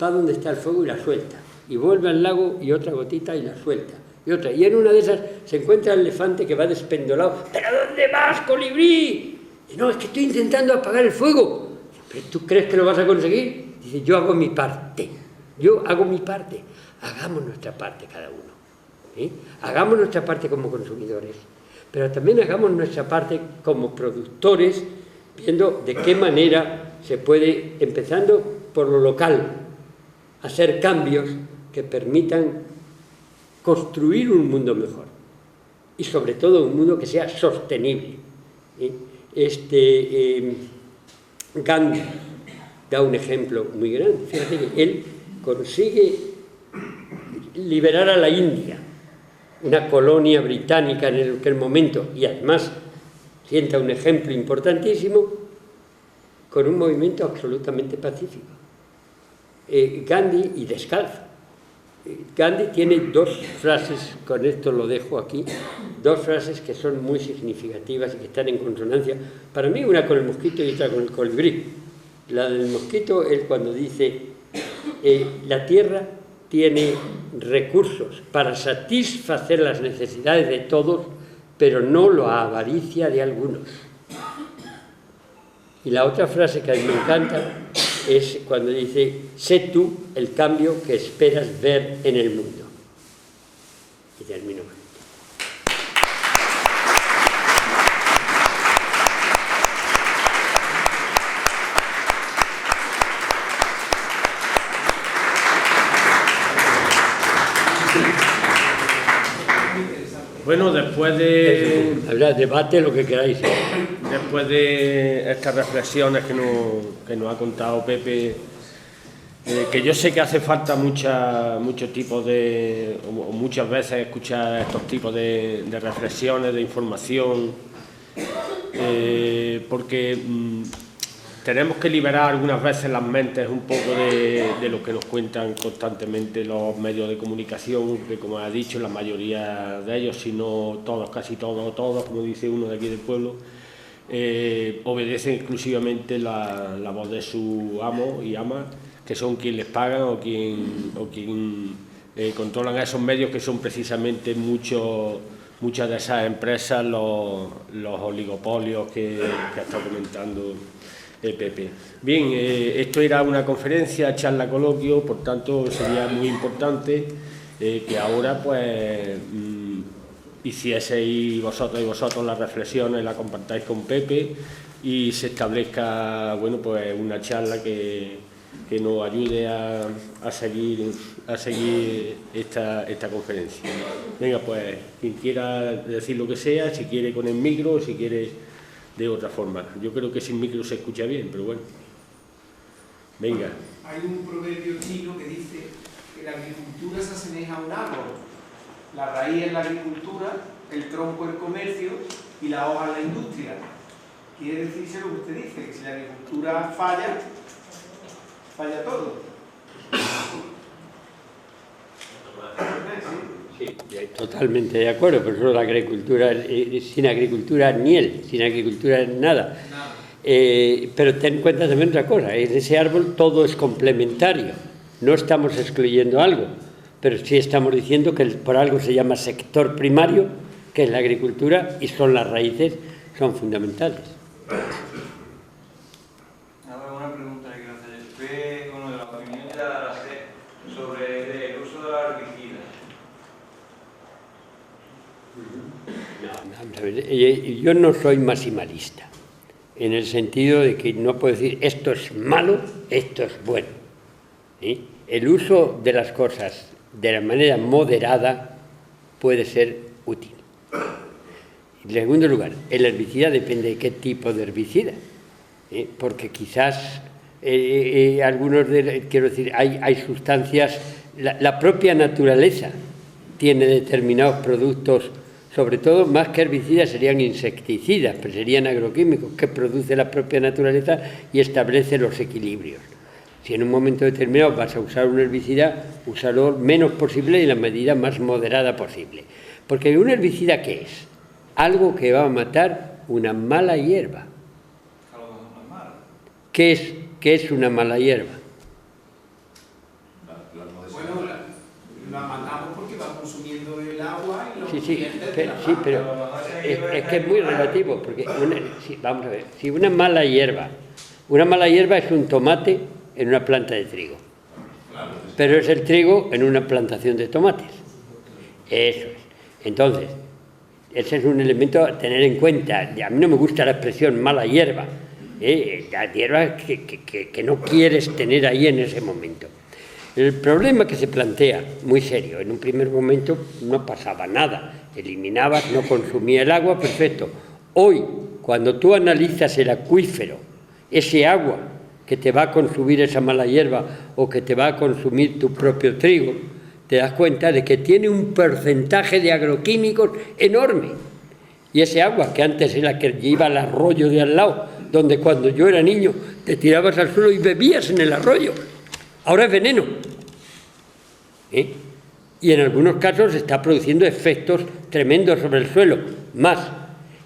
va donde está el fuego y la suelta. Y vuelve al lago y otra gotita y la suelta. Y otra. Y en una de esas se encuentra el elefante que va despendolado. ¿Pero dónde vas, colibrí? Y no, es que estoy intentando apagar el fuego. ¿Pero tú crees que lo vas a conseguir? Dice, yo hago mi parte. Yo hago mi parte. Hagamos nuestra parte cada uno. Hagamos nuestra parte como consumidores. Pero también hagamos nuestra parte como productores, viendo de qué manera se puede, empezando por lo local, hacer cambios que permitan construir un mundo mejor y sobre todo un mundo que sea sostenible. Gandhi da un ejemplo muy grande. Fíjate que él consigue liberar a la India, una colonia británica en aquel momento, y además sienta un ejemplo importantísimo con un movimiento absolutamente pacífico. Gandhi y descalzo. Gandhi tiene dos frases, con esto lo dejo aquí, dos frases que son muy significativas y que están en consonancia, para mí una con el mosquito y otra con el colibrí. La del mosquito es cuando dice, la tierra tiene recursos para satisfacer las necesidades de todos, pero no la avaricia de algunos. Y la otra frase que a mí me encanta es cuando dice, sé tú el cambio que esperas ver en el mundo. Y termino. Bueno, después de... Habrá debate, lo que queráis. Después de estas reflexiones que nos ha contado Pepe, que yo sé que hace falta muchos tipos de, o muchas veces escuchar estos tipos de reflexiones, de información, porque tenemos que liberar algunas veces las mentes un poco de lo que nos cuentan constantemente los medios de comunicación, que como ha dicho, la mayoría de ellos, si no todos, casi todos, como dice uno de aquí del pueblo, obedecen exclusivamente la voz de su amo y ama, que son quien les pagan o quien controlan esos medios, que son precisamente muchas de esas empresas, los oligopolios que ha estado comentando Pepe. Bien, esto era una conferencia, charla, coloquio, por tanto sería muy importante que ahora pues hicieseis vosotros y vosotros las reflexiones, las compartáis con Pepe y se establezca, bueno, pues una charla que nos ayude a seguir esta conferencia. Venga, pues quien quiera decir lo que sea, si quiere con el micro o si quiere de otra forma. Yo creo que sin micro se escucha bien, pero bueno. Venga. Hay un proverbio chino que dice que la agricultura se asemeja a un árbol. La raíz es la agricultura, el tronco el comercio y la hoja la industria. Quiere decirse lo que usted dice, que si la agricultura falla todo. Sí, totalmente de acuerdo, por eso la agricultura, sin agricultura miel, sin agricultura nada. Pero ten en cuenta también otra cosa, en ese árbol todo es complementario, no estamos excluyendo algo, pero sí estamos diciendo que por algo se llama sector primario, que es la agricultura, y son las raíces, son fundamentales. Una pregunta que quiero hacer. Bueno, de la opinión de la SED sobre el uso de los herbicidas. Vamos a ver, yo no soy maximalista, en el sentido de que no puedo decir esto es malo, esto es bueno. ¿Sí? El uso de las cosas de la manera moderada puede ser útil. En segundo lugar, el herbicida depende de qué tipo de herbicida, porque quizás quiero decir, hay sustancias, la propia naturaleza tiene determinados productos, sobre todo más que herbicidas serían insecticidas, pero serían agroquímicos que produce la propia naturaleza y establece los equilibrios. Si en un momento determinado vas a usar un herbicida, úsalo lo menos posible y en la medida más moderada posible. Porque un herbicida, ¿qué es? Algo que va a matar una mala hierba. ¿Qué es una mala hierba? Bueno, la matamos porque va consumiendo el agua y los Sí, pero es que es muy relativo, porque vamos a ver, si una mala hierba es un tomate en una planta de trigo, pero es el trigo en una plantación de tomates. Eso es. Entonces, ese es un elemento a tener en cuenta. A mí no me gusta la expresión mala hierba, la hierba que no quieres tener ahí en ese momento. El problema que se plantea, muy serio, en un primer momento no pasaba nada, eliminabas, no consumía el agua, perfecto. Hoy, cuando tú analizas el acuífero, ese agua que te va a consumir esa mala hierba o que te va a consumir tu propio trigo, te das cuenta de que tiene un porcentaje de agroquímicos enorme. Y ese agua, que antes era la que iba al arroyo de al lado, donde cuando yo era niño te tirabas al suelo y bebías en el arroyo, ahora es veneno. Y en algunos casos está produciendo efectos tremendos sobre el suelo. Más,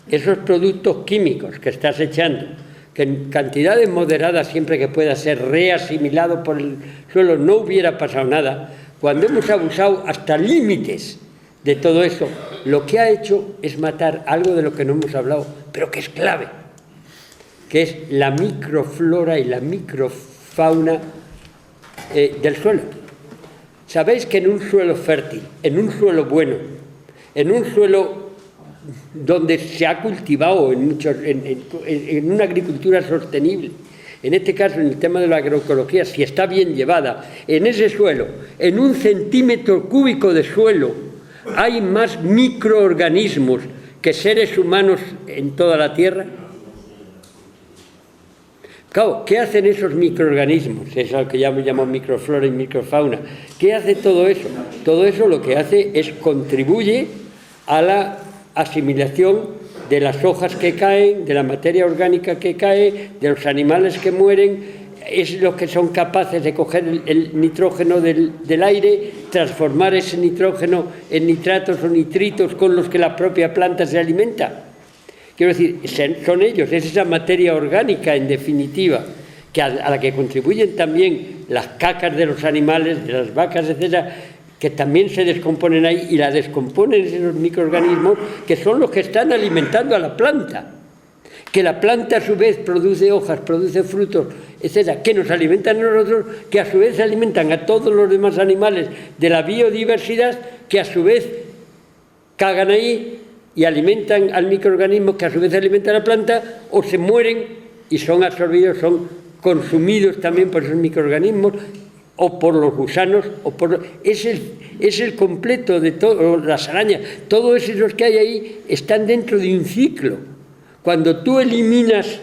esos productos químicos que estás echando, que en cantidades moderadas, siempre que pueda ser reasimilado por el suelo, no hubiera pasado nada. Cuando hemos abusado hasta límites de todo eso, lo que ha hecho es matar algo de lo que no hemos hablado, pero que es clave, que es la microflora y la microfauna del suelo. Sabéis que en un suelo fértil, en un suelo bueno, en un suelo donde se ha cultivado en una agricultura sostenible, en este caso en el tema de la agroecología, si está bien llevada, en ese suelo, en 1 centímetro cúbico de suelo, ¿Hay más microorganismos que seres humanos en toda la Tierra? Claro, ¿qué hacen esos microorganismos? Eso es lo que llamo microflora y microfauna. ¿Qué hace todo eso? Todo eso lo que hace es contribuye a la asimilación de las hojas que caen, de la materia orgánica que cae, de los animales que mueren. Es los que son capaces de coger el nitrógeno del aire, transformar ese nitrógeno en nitratos o nitritos con los que la propia planta se alimenta. Quiero decir, son ellos, es esa materia orgánica, en definitiva, que a la que contribuyen también las cacas de los animales, de las vacas, etcétera, que también se descomponen ahí y la descomponen esos microorganismos que son los que están alimentando a la planta. Que la planta a su vez produce hojas, produce frutos, etcétera, que nos alimentan a nosotros, que a su vez alimentan a todos los demás animales de la biodiversidad, que a su vez cagan ahí y alimentan al microorganismo, que a su vez alimenta a la planta, o se mueren y son absorbidos, son consumidos también por esos microorganismos, o por los gusanos, es el completo de todo, las arañas, todos esos que hay ahí están dentro de un ciclo. Cuando tú eliminas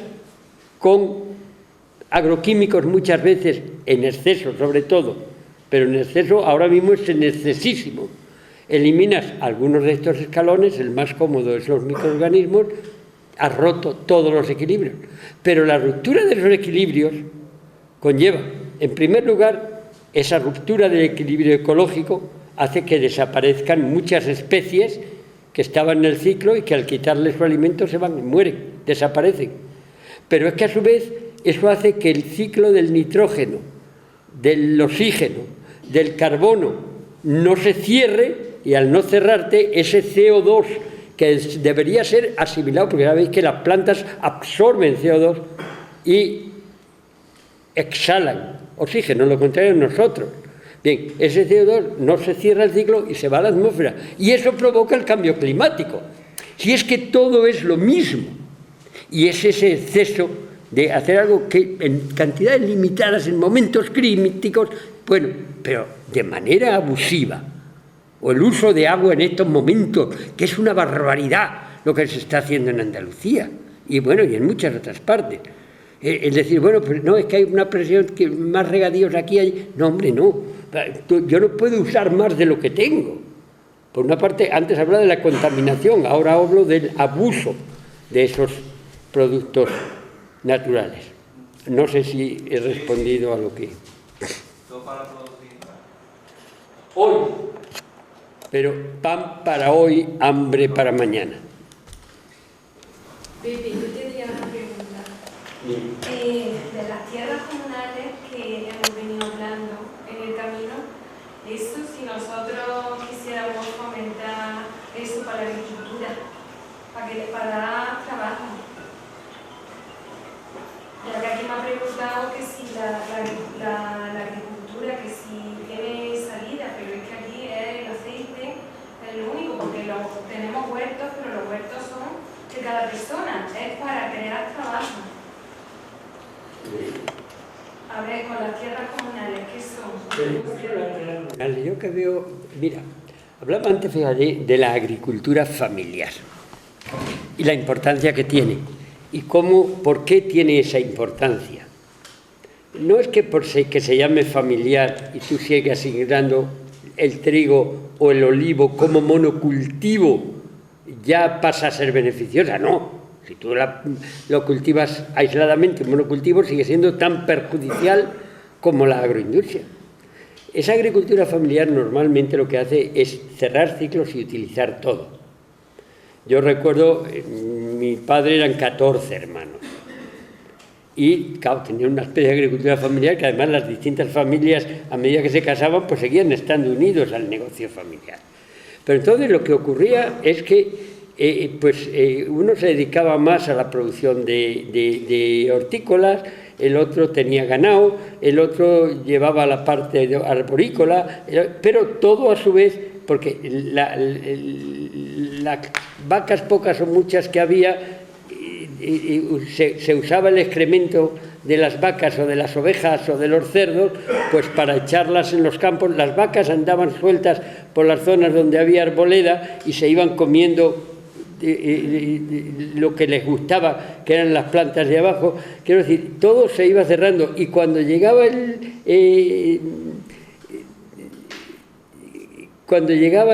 con agroquímicos muchas veces, en exceso sobre todo, pero en exceso ahora mismo es en excesísimo, eliminas algunos de estos escalones, el más cómodo es los microorganismos, has roto todos los equilibrios. Pero la ruptura de esos equilibrios conlleva, en primer lugar, esa ruptura del equilibrio ecológico hace que desaparezcan muchas especies que estaban en el ciclo y que al quitarles su alimento se van, mueren, desaparecen. Pero es que a su vez eso hace que el ciclo del nitrógeno, del oxígeno, del carbono no se cierre, y al no cerrarte ese CO2 que debería ser asimilado, porque ya veis que las plantas absorben CO2 y exhalan oxígeno, lo contrario nosotros. Bien, ese CO2 no se cierra el ciclo y se va a la atmósfera. Y eso provoca el cambio climático. Si es que todo es lo mismo. Y es ese exceso de hacer algo que en cantidades limitadas, en momentos críticos, bueno, pero de manera abusiva. O el uso de agua en estos momentos, que es una barbaridad lo que se está haciendo en Andalucía. Y bueno, y en muchas otras partes. Es decir, bueno, pues no, es que hay una presión, que más regadíos aquí hay. No, hombre, no. Yo no puedo usar más de lo que tengo. Por una parte, antes hablaba de la contaminación, ahora hablo del abuso de esos productos naturales. No sé si he respondido a lo que... Todo para producir. Hoy. Pero pan para hoy, hambre para mañana. Pepe, yo tenía una pregunta. De las tierras comunales que hemos venido hablando en el camino, eso si nosotros quisiéramos fomentar eso para la agricultura, para dar trabajo. Ya que aquí me ha preguntado que si la agricultura, que si tiene salida, pero es que aquí el aceite es lo único, porque tenemos huertos, pero los huertos son de cada persona, es para crear trabajo. A ver, con las tierras comunales, ¿qué son? Yo que veo, mira, hablaba antes, fíjate, de la agricultura familiar y la importancia que tiene y por qué tiene esa importancia. No es que que se llame familiar y tú sigas asignando el trigo o el olivo como monocultivo ya pasa a ser beneficiosa, no. Si tú lo cultivas aisladamente, un monocultivo sigue siendo tan perjudicial como la agroindustria. Esa agricultura familiar normalmente lo que hace es cerrar ciclos y utilizar todo. Yo recuerdo, mi padre eran 14 hermanos y claro, tenía una especie de agricultura familiar que además las distintas familias a medida que se casaban pues seguían estando unidos al negocio familiar. Pero entonces lo que ocurría es que uno se dedicaba más a la producción de hortícolas, el otro tenía ganado, el otro llevaba la parte arborícola, pero todo a su vez, porque las vacas pocas o muchas que había, se usaba el excremento de las vacas o de las ovejas o de los cerdos, pues para echarlas en los campos. Las vacas andaban sueltas por las zonas donde había arboleda y se iban comiendo lo que les gustaba, que eran las plantas de abajo. Quiero decir, todo se iba cerrando, y cuando llegaba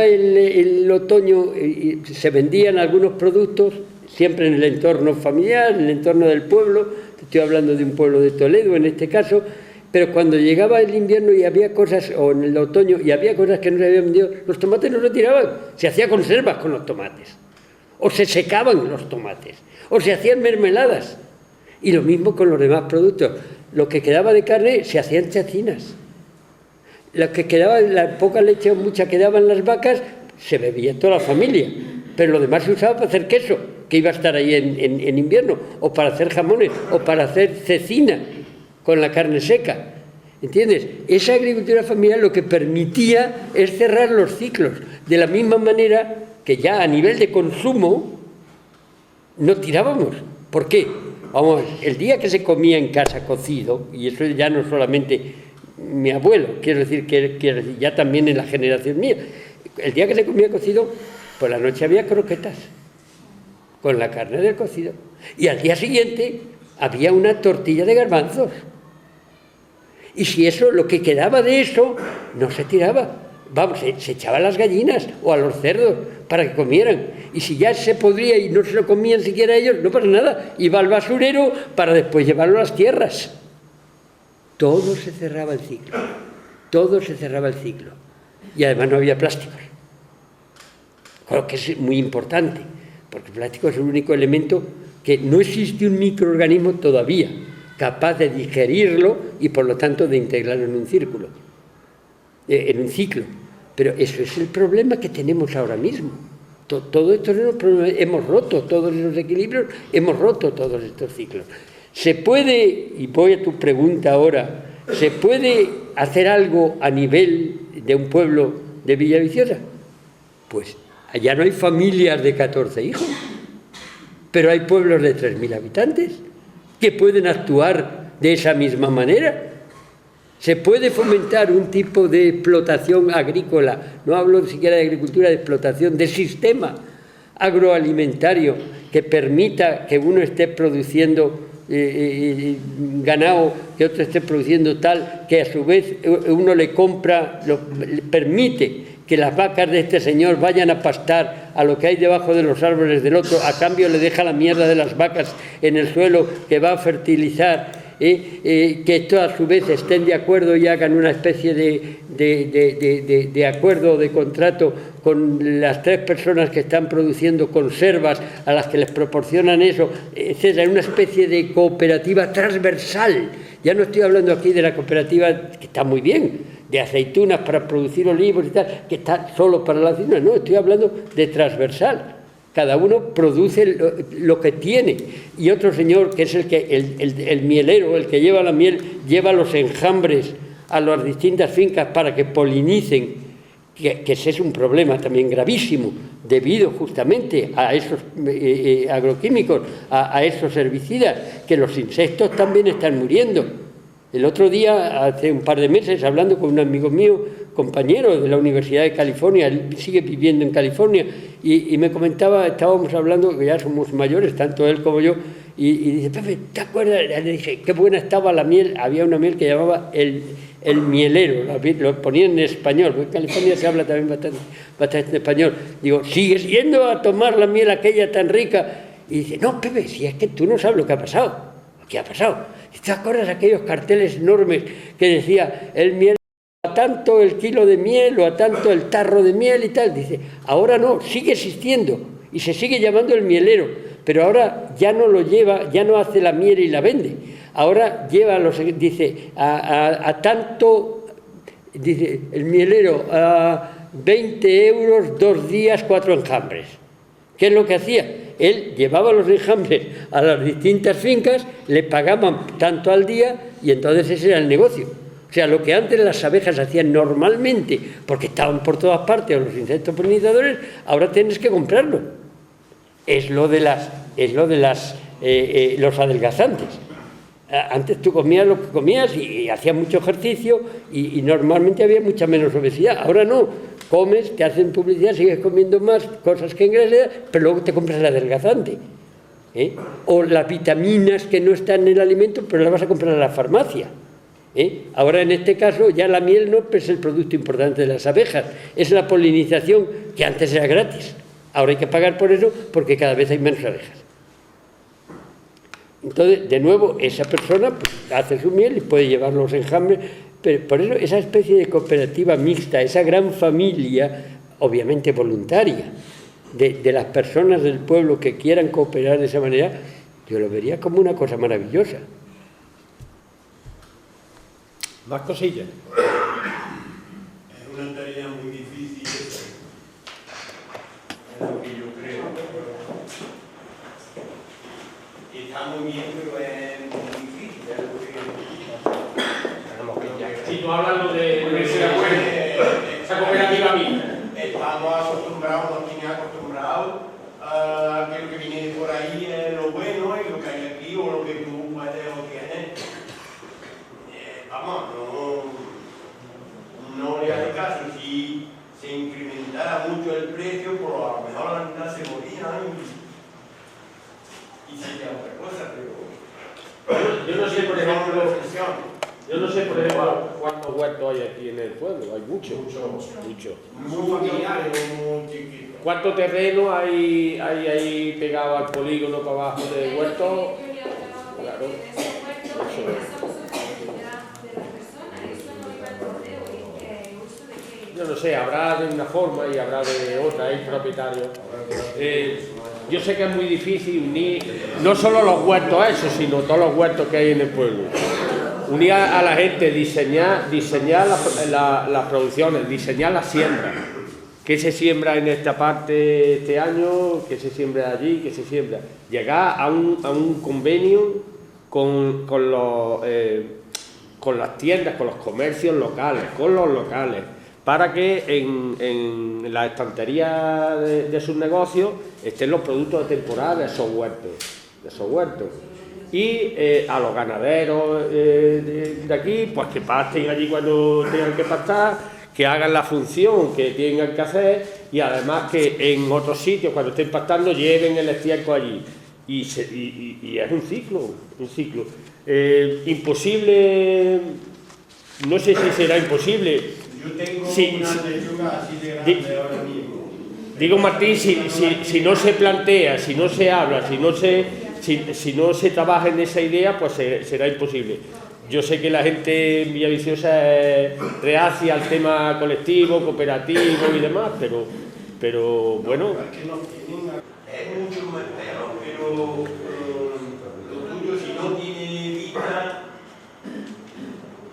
el otoño, se vendían algunos productos, siempre en el entorno familiar, en el entorno del pueblo. Estoy hablando de un pueblo de Toledo en este caso. Pero cuando llegaba el invierno y había cosas, o en el otoño, y había cosas que no se habían vendido, los tomates no se tiraban, se hacía conservas con los tomates, o se secaban los tomates, o se hacían mermeladas. Y lo mismo con los demás productos. Lo que quedaba de carne se hacían chacinas. Lo que quedaba, la poca leche o mucha que daban las vacas, se bebía toda la familia. Pero lo demás se usaba para hacer queso, que iba a estar ahí en invierno, o para hacer jamones, o para hacer cecina con la carne seca. ¿Entiendes? Esa agricultura familiar lo que permitía es cerrar los ciclos, de la misma manera que ya a nivel de consumo no tirábamos. ¿Por qué? Vamos, el día que se comía en casa cocido, y eso ya no solamente mi abuelo, quiero decir que ya también en la generación mía, el día que se comía cocido, por la noche había croquetas con la carne del cocido, y al día siguiente había una tortilla de garbanzos. Y si eso, lo que quedaba de eso, no se tiraba. Vamos, se echaba a las gallinas o a los cerdos para que comieran. Y si ya se podría y no se lo comían siquiera ellos, no pasa nada. Iba al basurero para después llevarlo a las tierras. Todo se cerraba el ciclo. Todo se cerraba el ciclo. Y además no había plásticos. Claro que es muy importante, porque el plástico es el único elemento que no existe un microorganismo todavía capaz de digerirlo y por lo tanto de integrarlo en un círculo, en un ciclo. Pero eso es el problema que tenemos ahora mismo. Todo esto es un problema. Hemos roto todos esos equilibrios, hemos roto todos estos ciclos. ¿Se puede, y voy a tu pregunta ahora, se puede hacer algo a nivel de un pueblo de Villaviciosa? Pues allá no hay familias de 14 hijos, pero hay pueblos de 3.000 habitantes que pueden actuar de esa misma manera. Se puede fomentar un tipo de explotación agrícola, no hablo siquiera de agricultura, de explotación, de sistema agroalimentario que permita que uno esté produciendo ganado, que otro esté produciendo tal, que a su vez uno le compra, le permite que las vacas de este señor vayan a pastar a lo que hay debajo de los árboles del otro, a cambio le deja la mierda de las vacas en el suelo que va a fertilizar, que esto a su vez estén de acuerdo y hagan una especie de acuerdo, de contrato con las 3 personas que están produciendo conservas, a las que les proporcionan eso, etcétera, una especie de cooperativa transversal. Ya no estoy hablando aquí de la cooperativa, que está muy bien, de aceitunas para producir olivos y tal, que está solo para la aceituna, no, estoy hablando de transversal. Cada uno produce lo que tiene, y otro señor que es el mielero, el que lleva la miel, lleva los enjambres a las distintas fincas para que polinicen, que ese es un problema también gravísimo, debido justamente a esos agroquímicos, a esos herbicidas, que los insectos también están muriendo. El otro día, hace un par de meses, hablando con un amigo mío, compañero de la Universidad de California, él sigue viviendo en California, y me comentaba, estábamos hablando, que ya somos mayores, tanto él como yo, y dice, Pepe, ¿te acuerdas? Le dije, qué buena estaba la miel. Había una miel que llamaba el mielero, lo ponían en español, porque en California se habla también bastante español. Digo, ¿sigues yendo a tomar la miel aquella tan rica? Y dice, no, Pepe, si es que tú no sabes lo que ha pasado. ¿Qué ha pasado? ¿Te acuerdas de aquellos carteles enormes que decía el miel a tanto el kilo de miel o a tanto el tarro de miel y tal? Dice, ahora no, sigue existiendo y se sigue llamando el mielero, pero ahora ya no lo lleva, ya no hace la miel y la vende. Ahora lleva dice, a tanto, dice el mielero, a 20 euros, 2 días, 4 enjambres. ¿Qué es lo que hacía? Él llevaba los enjambres a las distintas fincas, le pagaban tanto al día y entonces ese era el negocio. O sea, lo que antes las abejas hacían normalmente, porque estaban por todas partes, o los insectos polinizadores, ahora tienes que comprarlo. Es lo de los adelgazantes. Antes tú comías lo que comías y hacías mucho ejercicio y normalmente había mucha menos obesidad. Ahora no, comes, te hacen publicidad, sigues comiendo más cosas que engordan, pero luego te compras el adelgazante. O las vitaminas que no están en el alimento, pero las vas a comprar a la farmacia. Ahora en este caso ya la miel no es el producto importante de las abejas, es la polinización que antes era gratis. Ahora hay que pagar por eso porque cada vez hay menos abejas. Entonces, de nuevo, esa persona pues, hace su miel y puede llevar los enjambres, pero por eso esa especie de cooperativa mixta, esa gran familia, obviamente voluntaria, de las personas del pueblo que quieran cooperar de esa manera, yo lo vería como una cosa maravillosa. Más cosillas. Es una tarea muy difícil, es lo que yo creo. Está muy bien, pero es muy difícil, es lo que... Si tú hablas de esa cooperativa mixta. Estamos acostumbrados, nos tienen acostumbrados a que lo que viene de por ahí es lo bueno y lo que hay aquí o lo que tú puedes o tienes. Vamos, no le hace caso. Si se incrementara mucho el precio, pues a lo mejor la mitad se moría y sería otra cosa, pero... Yo no sé, por ejemplo, cuántos huertos hay aquí en el pueblo. Hay muchos. Mucho. Muy familiares, muy chiquitos. ¿Cuánto terreno hay ahí pegado al polígono para abajo de huertos? Claro. Yo no sé, habrá de una forma y habrá de otra, hay propietarios. Yo sé que es muy difícil unir no solo los huertos a eso, sino todos los huertos que hay en el pueblo. Unir a la gente, diseñar las producciones, diseñar la siembra. ¿Qué se siembra en esta parte este año? ¿Qué se siembra allí? ¿Qué se siembra? Llegar a un convenio con las tiendas, con los comercios locales, con los locales, para que en la estantería de sus negocios estén los productos de temporada de esos huertos. Y a los ganaderos de aquí, pues que pasten allí cuando tengan que pastar, que hagan la función que tengan que hacer y además que en otros sitios, cuando estén pastando, lleven el estiércol allí. Y es un ciclo. Imposible, no sé si será imposible. Yo tengo una lechuga así de grande ahora mismo. Digo, Martín, si no se plantea, si no se habla, si no se trabaja en esa idea, pues será imposible. Yo sé que la gente en Villaviciosa es reacia al tema colectivo, cooperativo y demás, pero bueno. Es mucho más peor, pero lo tuyo, si no tiene vista,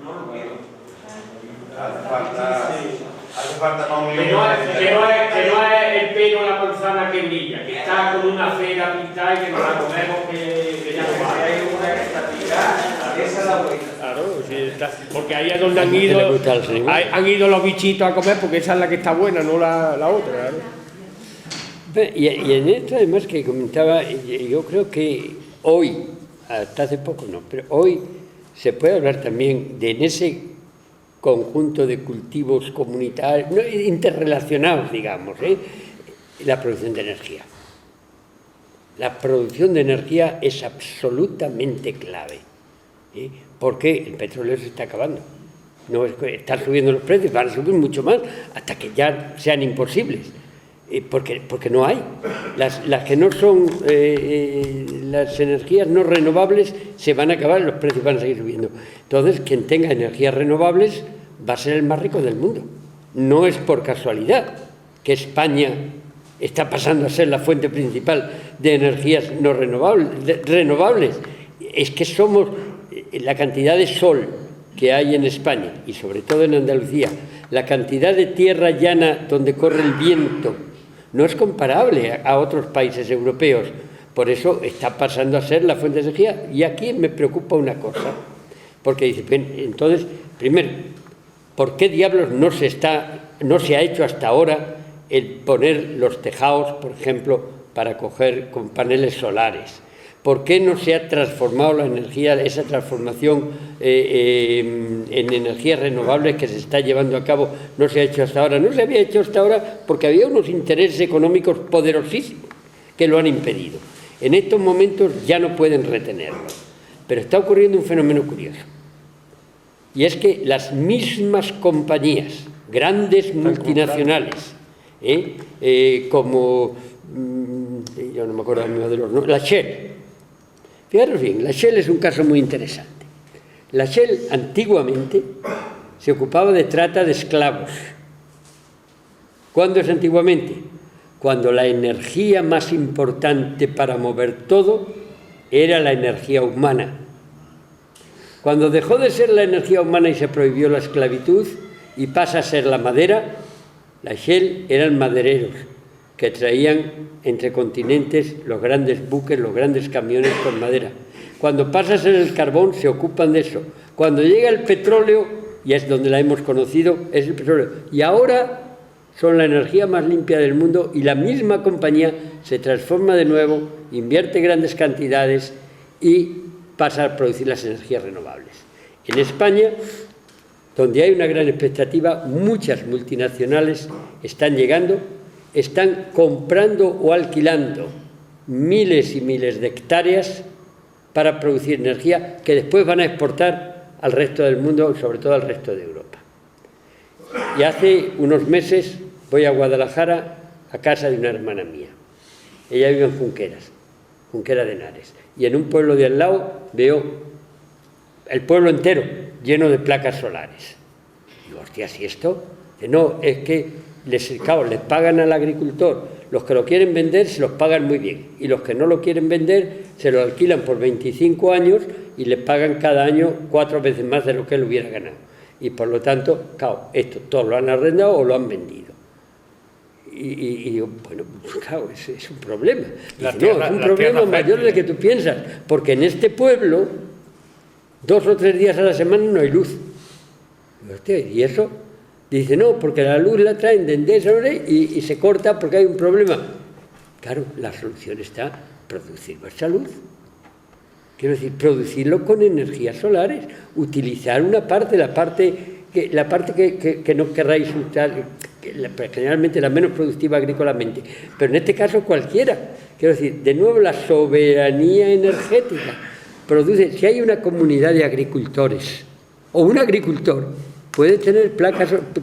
no lo quiero. Hace falta más Que no es el pelo o la manzana que brilla, que está con una cera pintada y que nos la comemos que ya no va. Esa es la buena. Claro, sí, porque ahí es donde han ido los bichitos a comer, porque esa es la que está buena, no la otra. ¿no? Y en esto además que comentaba, yo creo que hoy, hasta hace poco no, pero hoy se puede hablar también de en ese conjunto de cultivos comunitarios, interrelacionados, digamos, la producción de energía. La producción de energía es absolutamente clave, porque el petróleo se está acabando. No están subiendo los precios, van a subir mucho más hasta que ya sean imposibles, porque no hay. Las que no son las energías no renovables se van a acabar, los precios van a seguir subiendo. Entonces, quien tenga energías renovables va a ser el más rico del mundo. No es por casualidad que España está pasando a ser la fuente principal de energías no renovables. Es que somos la cantidad de sol que hay en España y sobre todo en Andalucía, la cantidad de tierra llana donde corre el viento no es comparable a otros países europeos. Por eso está pasando a ser la fuente de energía. Y aquí me preocupa una cosa, porque dice, entonces, primero, ¿por qué diablos no se ha hecho hasta ahora el poner los tejados, por ejemplo, para coger con paneles solares? ¿Por qué no se ha transformado la energía, esa transformación en energías renovables que se está llevando a cabo? No se ha hecho hasta ahora. No se había hecho hasta ahora porque había unos intereses económicos poderosísimos que lo han impedido. En estos momentos ya no pueden retenerlo. Pero está ocurriendo un fenómeno curioso. Y es que las mismas compañías, grandes multinacionales, como, yo no me acuerdo de los nombres, la Shell. Fijaros bien, la Shell es un caso muy interesante. La Shell antiguamente se ocupaba de trata de esclavos. ¿Cuándo es antiguamente? Cuando la energía más importante para mover todo era la energía humana. Cuando dejó de ser la energía humana y se prohibió la esclavitud y pasa a ser la madera, la Shell eran madereros que traían entre continentes los grandes buques, los grandes camiones con madera. Cuando pasa a ser el carbón, se ocupan de eso. Cuando llega el petróleo, y es donde la hemos conocido, es el petróleo. Y ahora son la energía más limpia del mundo y la misma compañía se transforma de nuevo, invierte grandes cantidades y pasa a producir las energías renovables. En España, donde hay una gran expectativa, muchas multinacionales están llegando, están comprando o alquilando miles y miles de hectáreas para producir energía que después van a exportar al resto del mundo, sobre todo al resto de Europa. Y hace unos meses voy a Guadalajara a casa de una hermana mía. Ella vive en Junqueras, Junquera de Henares. Y en un pueblo de al lado veo el pueblo entero lleno de placas solares. Digo, hostia, ¿y esto? No, es que les pagan al agricultor. Los que lo quieren vender se los pagan muy bien. Y los que no lo quieren vender se lo alquilan por 25 años y le pagan cada año 4 veces más de lo que él hubiera ganado. Y por lo tanto, claro, esto todos lo han arrendado o lo han vendido. Y digo, bueno, pues claro, es un problema. Dice, no, es un problema mayor del que tú piensas, porque en este pueblo 2 o 3 días a la semana no hay luz. ¿Y eso? Dice, no, porque la luz la traen de Endesa y se corta porque hay un problema. Claro, la solución está producir vuestra luz. Quiero decir, producirlo con energías solares, utilizar una parte, la parte que no querráis usar, generalmente la menos productiva agrícolamente, pero en este caso cualquiera. Quiero decir, de nuevo la soberanía energética produce, si hay una comunidad de agricultores o un agricultor, puede tener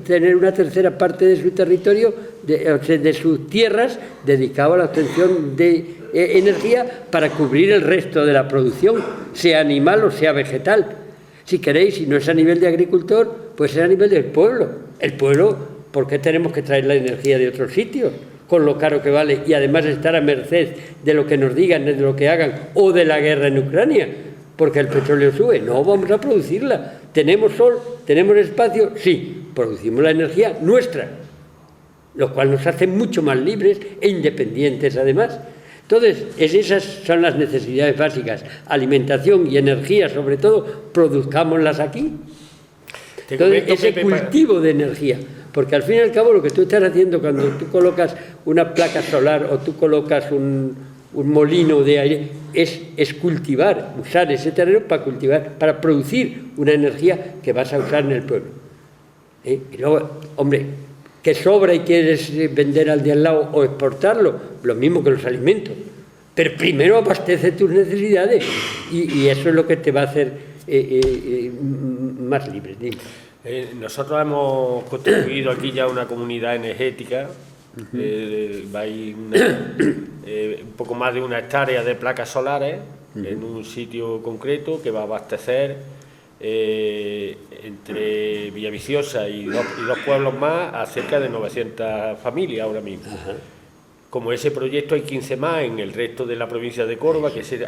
tener una tercera parte de su territorio, de sus tierras, dedicado a la obtención de energía para cubrir el resto de la producción, sea animal o sea vegetal. Si queréis, si no es a nivel de agricultor, pues es a nivel del pueblo. El pueblo, ¿por qué tenemos que traer la energía de otros sitios? Con lo caro que vale y además estar a merced de lo que nos digan, de lo que hagan o de la guerra en Ucrania, porque el petróleo sube. No, vamos a producirla. ¿Tenemos sol? ¿Tenemos espacio? Sí, producimos la energía nuestra, lo cual nos hace mucho más libres e independientes además. Entonces, esas son las necesidades básicas, alimentación y energía sobre todo, produzcámoslas aquí. Entonces, ese cultivo de energía, porque al fin y al cabo lo que tú estás haciendo cuando tú colocas una placa solar o tú colocas un molino de aire, es cultivar, usar ese terreno para cultivar, para producir una energía que vas a usar en el pueblo. Y luego, hombre, que sobra y quieres vender al de al lado o exportarlo, lo mismo que los alimentos. Pero primero abastece tus necesidades y eso es lo que te va a hacer más libre. Nosotros hemos constituido aquí ya una comunidad energética. Hay un poco más de 1 hectárea de placas solares en un sitio concreto que va a abastecer entre Villaviciosa y dos pueblos más a cerca de 900 familias ahora mismo. Como ese proyecto hay 15 más en el resto de la provincia de Córdoba que se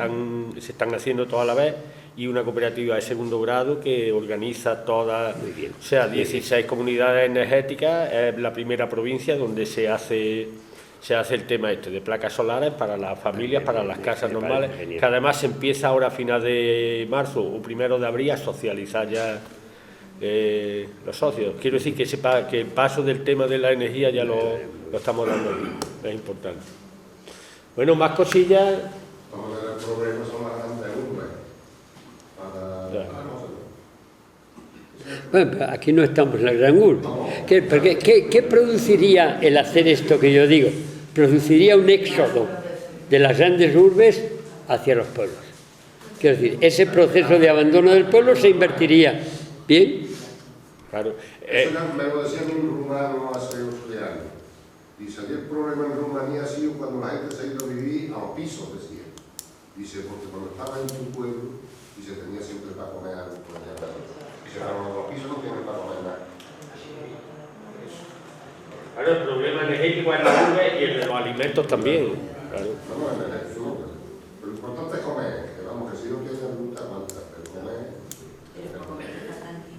están haciendo toda la vez, y una cooperativa de segundo grado que organiza todas, o sea, 16 comunidades energéticas. Es la primera provincia donde se hace el tema de placas solares para las familias, para las casas normales, que además se empieza ahora a final de marzo o 1 de abril a socializar ya los socios. Quiero decir que el paso del tema de la energía ya lo estamos dando aquí, es importante. Bueno, más cosillas. problema son las grandes urbes. Bueno, pero aquí no estamos en la gran urbe. ¿Qué produciría el hacer esto que yo digo? Produciría un éxodo de las grandes urbes hacia los pueblos. Quiero decir, ese proceso de abandono del pueblo se invertiría. ¿Bien? Claro. Eso me lo decía un rumano hace 8 años. Dice, aquí el problema en Rumanía ha sido cuando la gente se ha ido a vivir a los pisos, decía. Dice, porque cuando estaba en tu pueblo, dice, tenía siempre para comer algo. Dice, pero los pisos no tienen para comer nada. Claro, el problema energético es la urbe y el de los alimentos también. Claro. No, energético. Pero lo importante es comer. Que vamos, que si no tienes ruta, aguanta. Pero comer.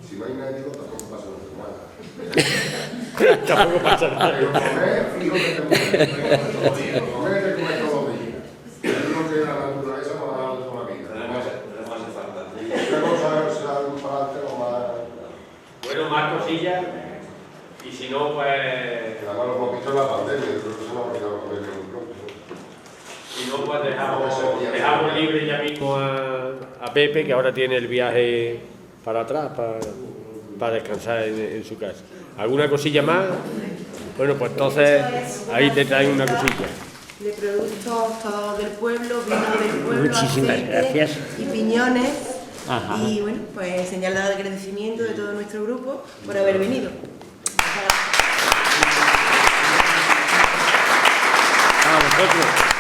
Si no hay médico, tampoco pasa nada. Tampoco pasa nada. Pero comer, fijo que te mueres. Comer te comes todos los días. Es lo que la naturaleza nos ha dado toda la vida. No hace falta. Luego sabes un parante o más. Bueno, más cosillas. Y si no, pues... Además lo hemos visto en la pandemia, creo que se nos ha olvidado comer en un pronto. Si no, pues dejamos libre ya mismo a Pepe, que ahora tiene el viaje para atrás, para descansar en su casa. ¿Alguna cosilla más? Bueno, pues entonces ahí te traen una cosilla. De productos todos del pueblo, vino del pueblo, Muchísimas aceite gracias. y piñones. Ajá. Y bueno, pues señal de agradecimiento de todo nuestro grupo por haber venido. A vosotros.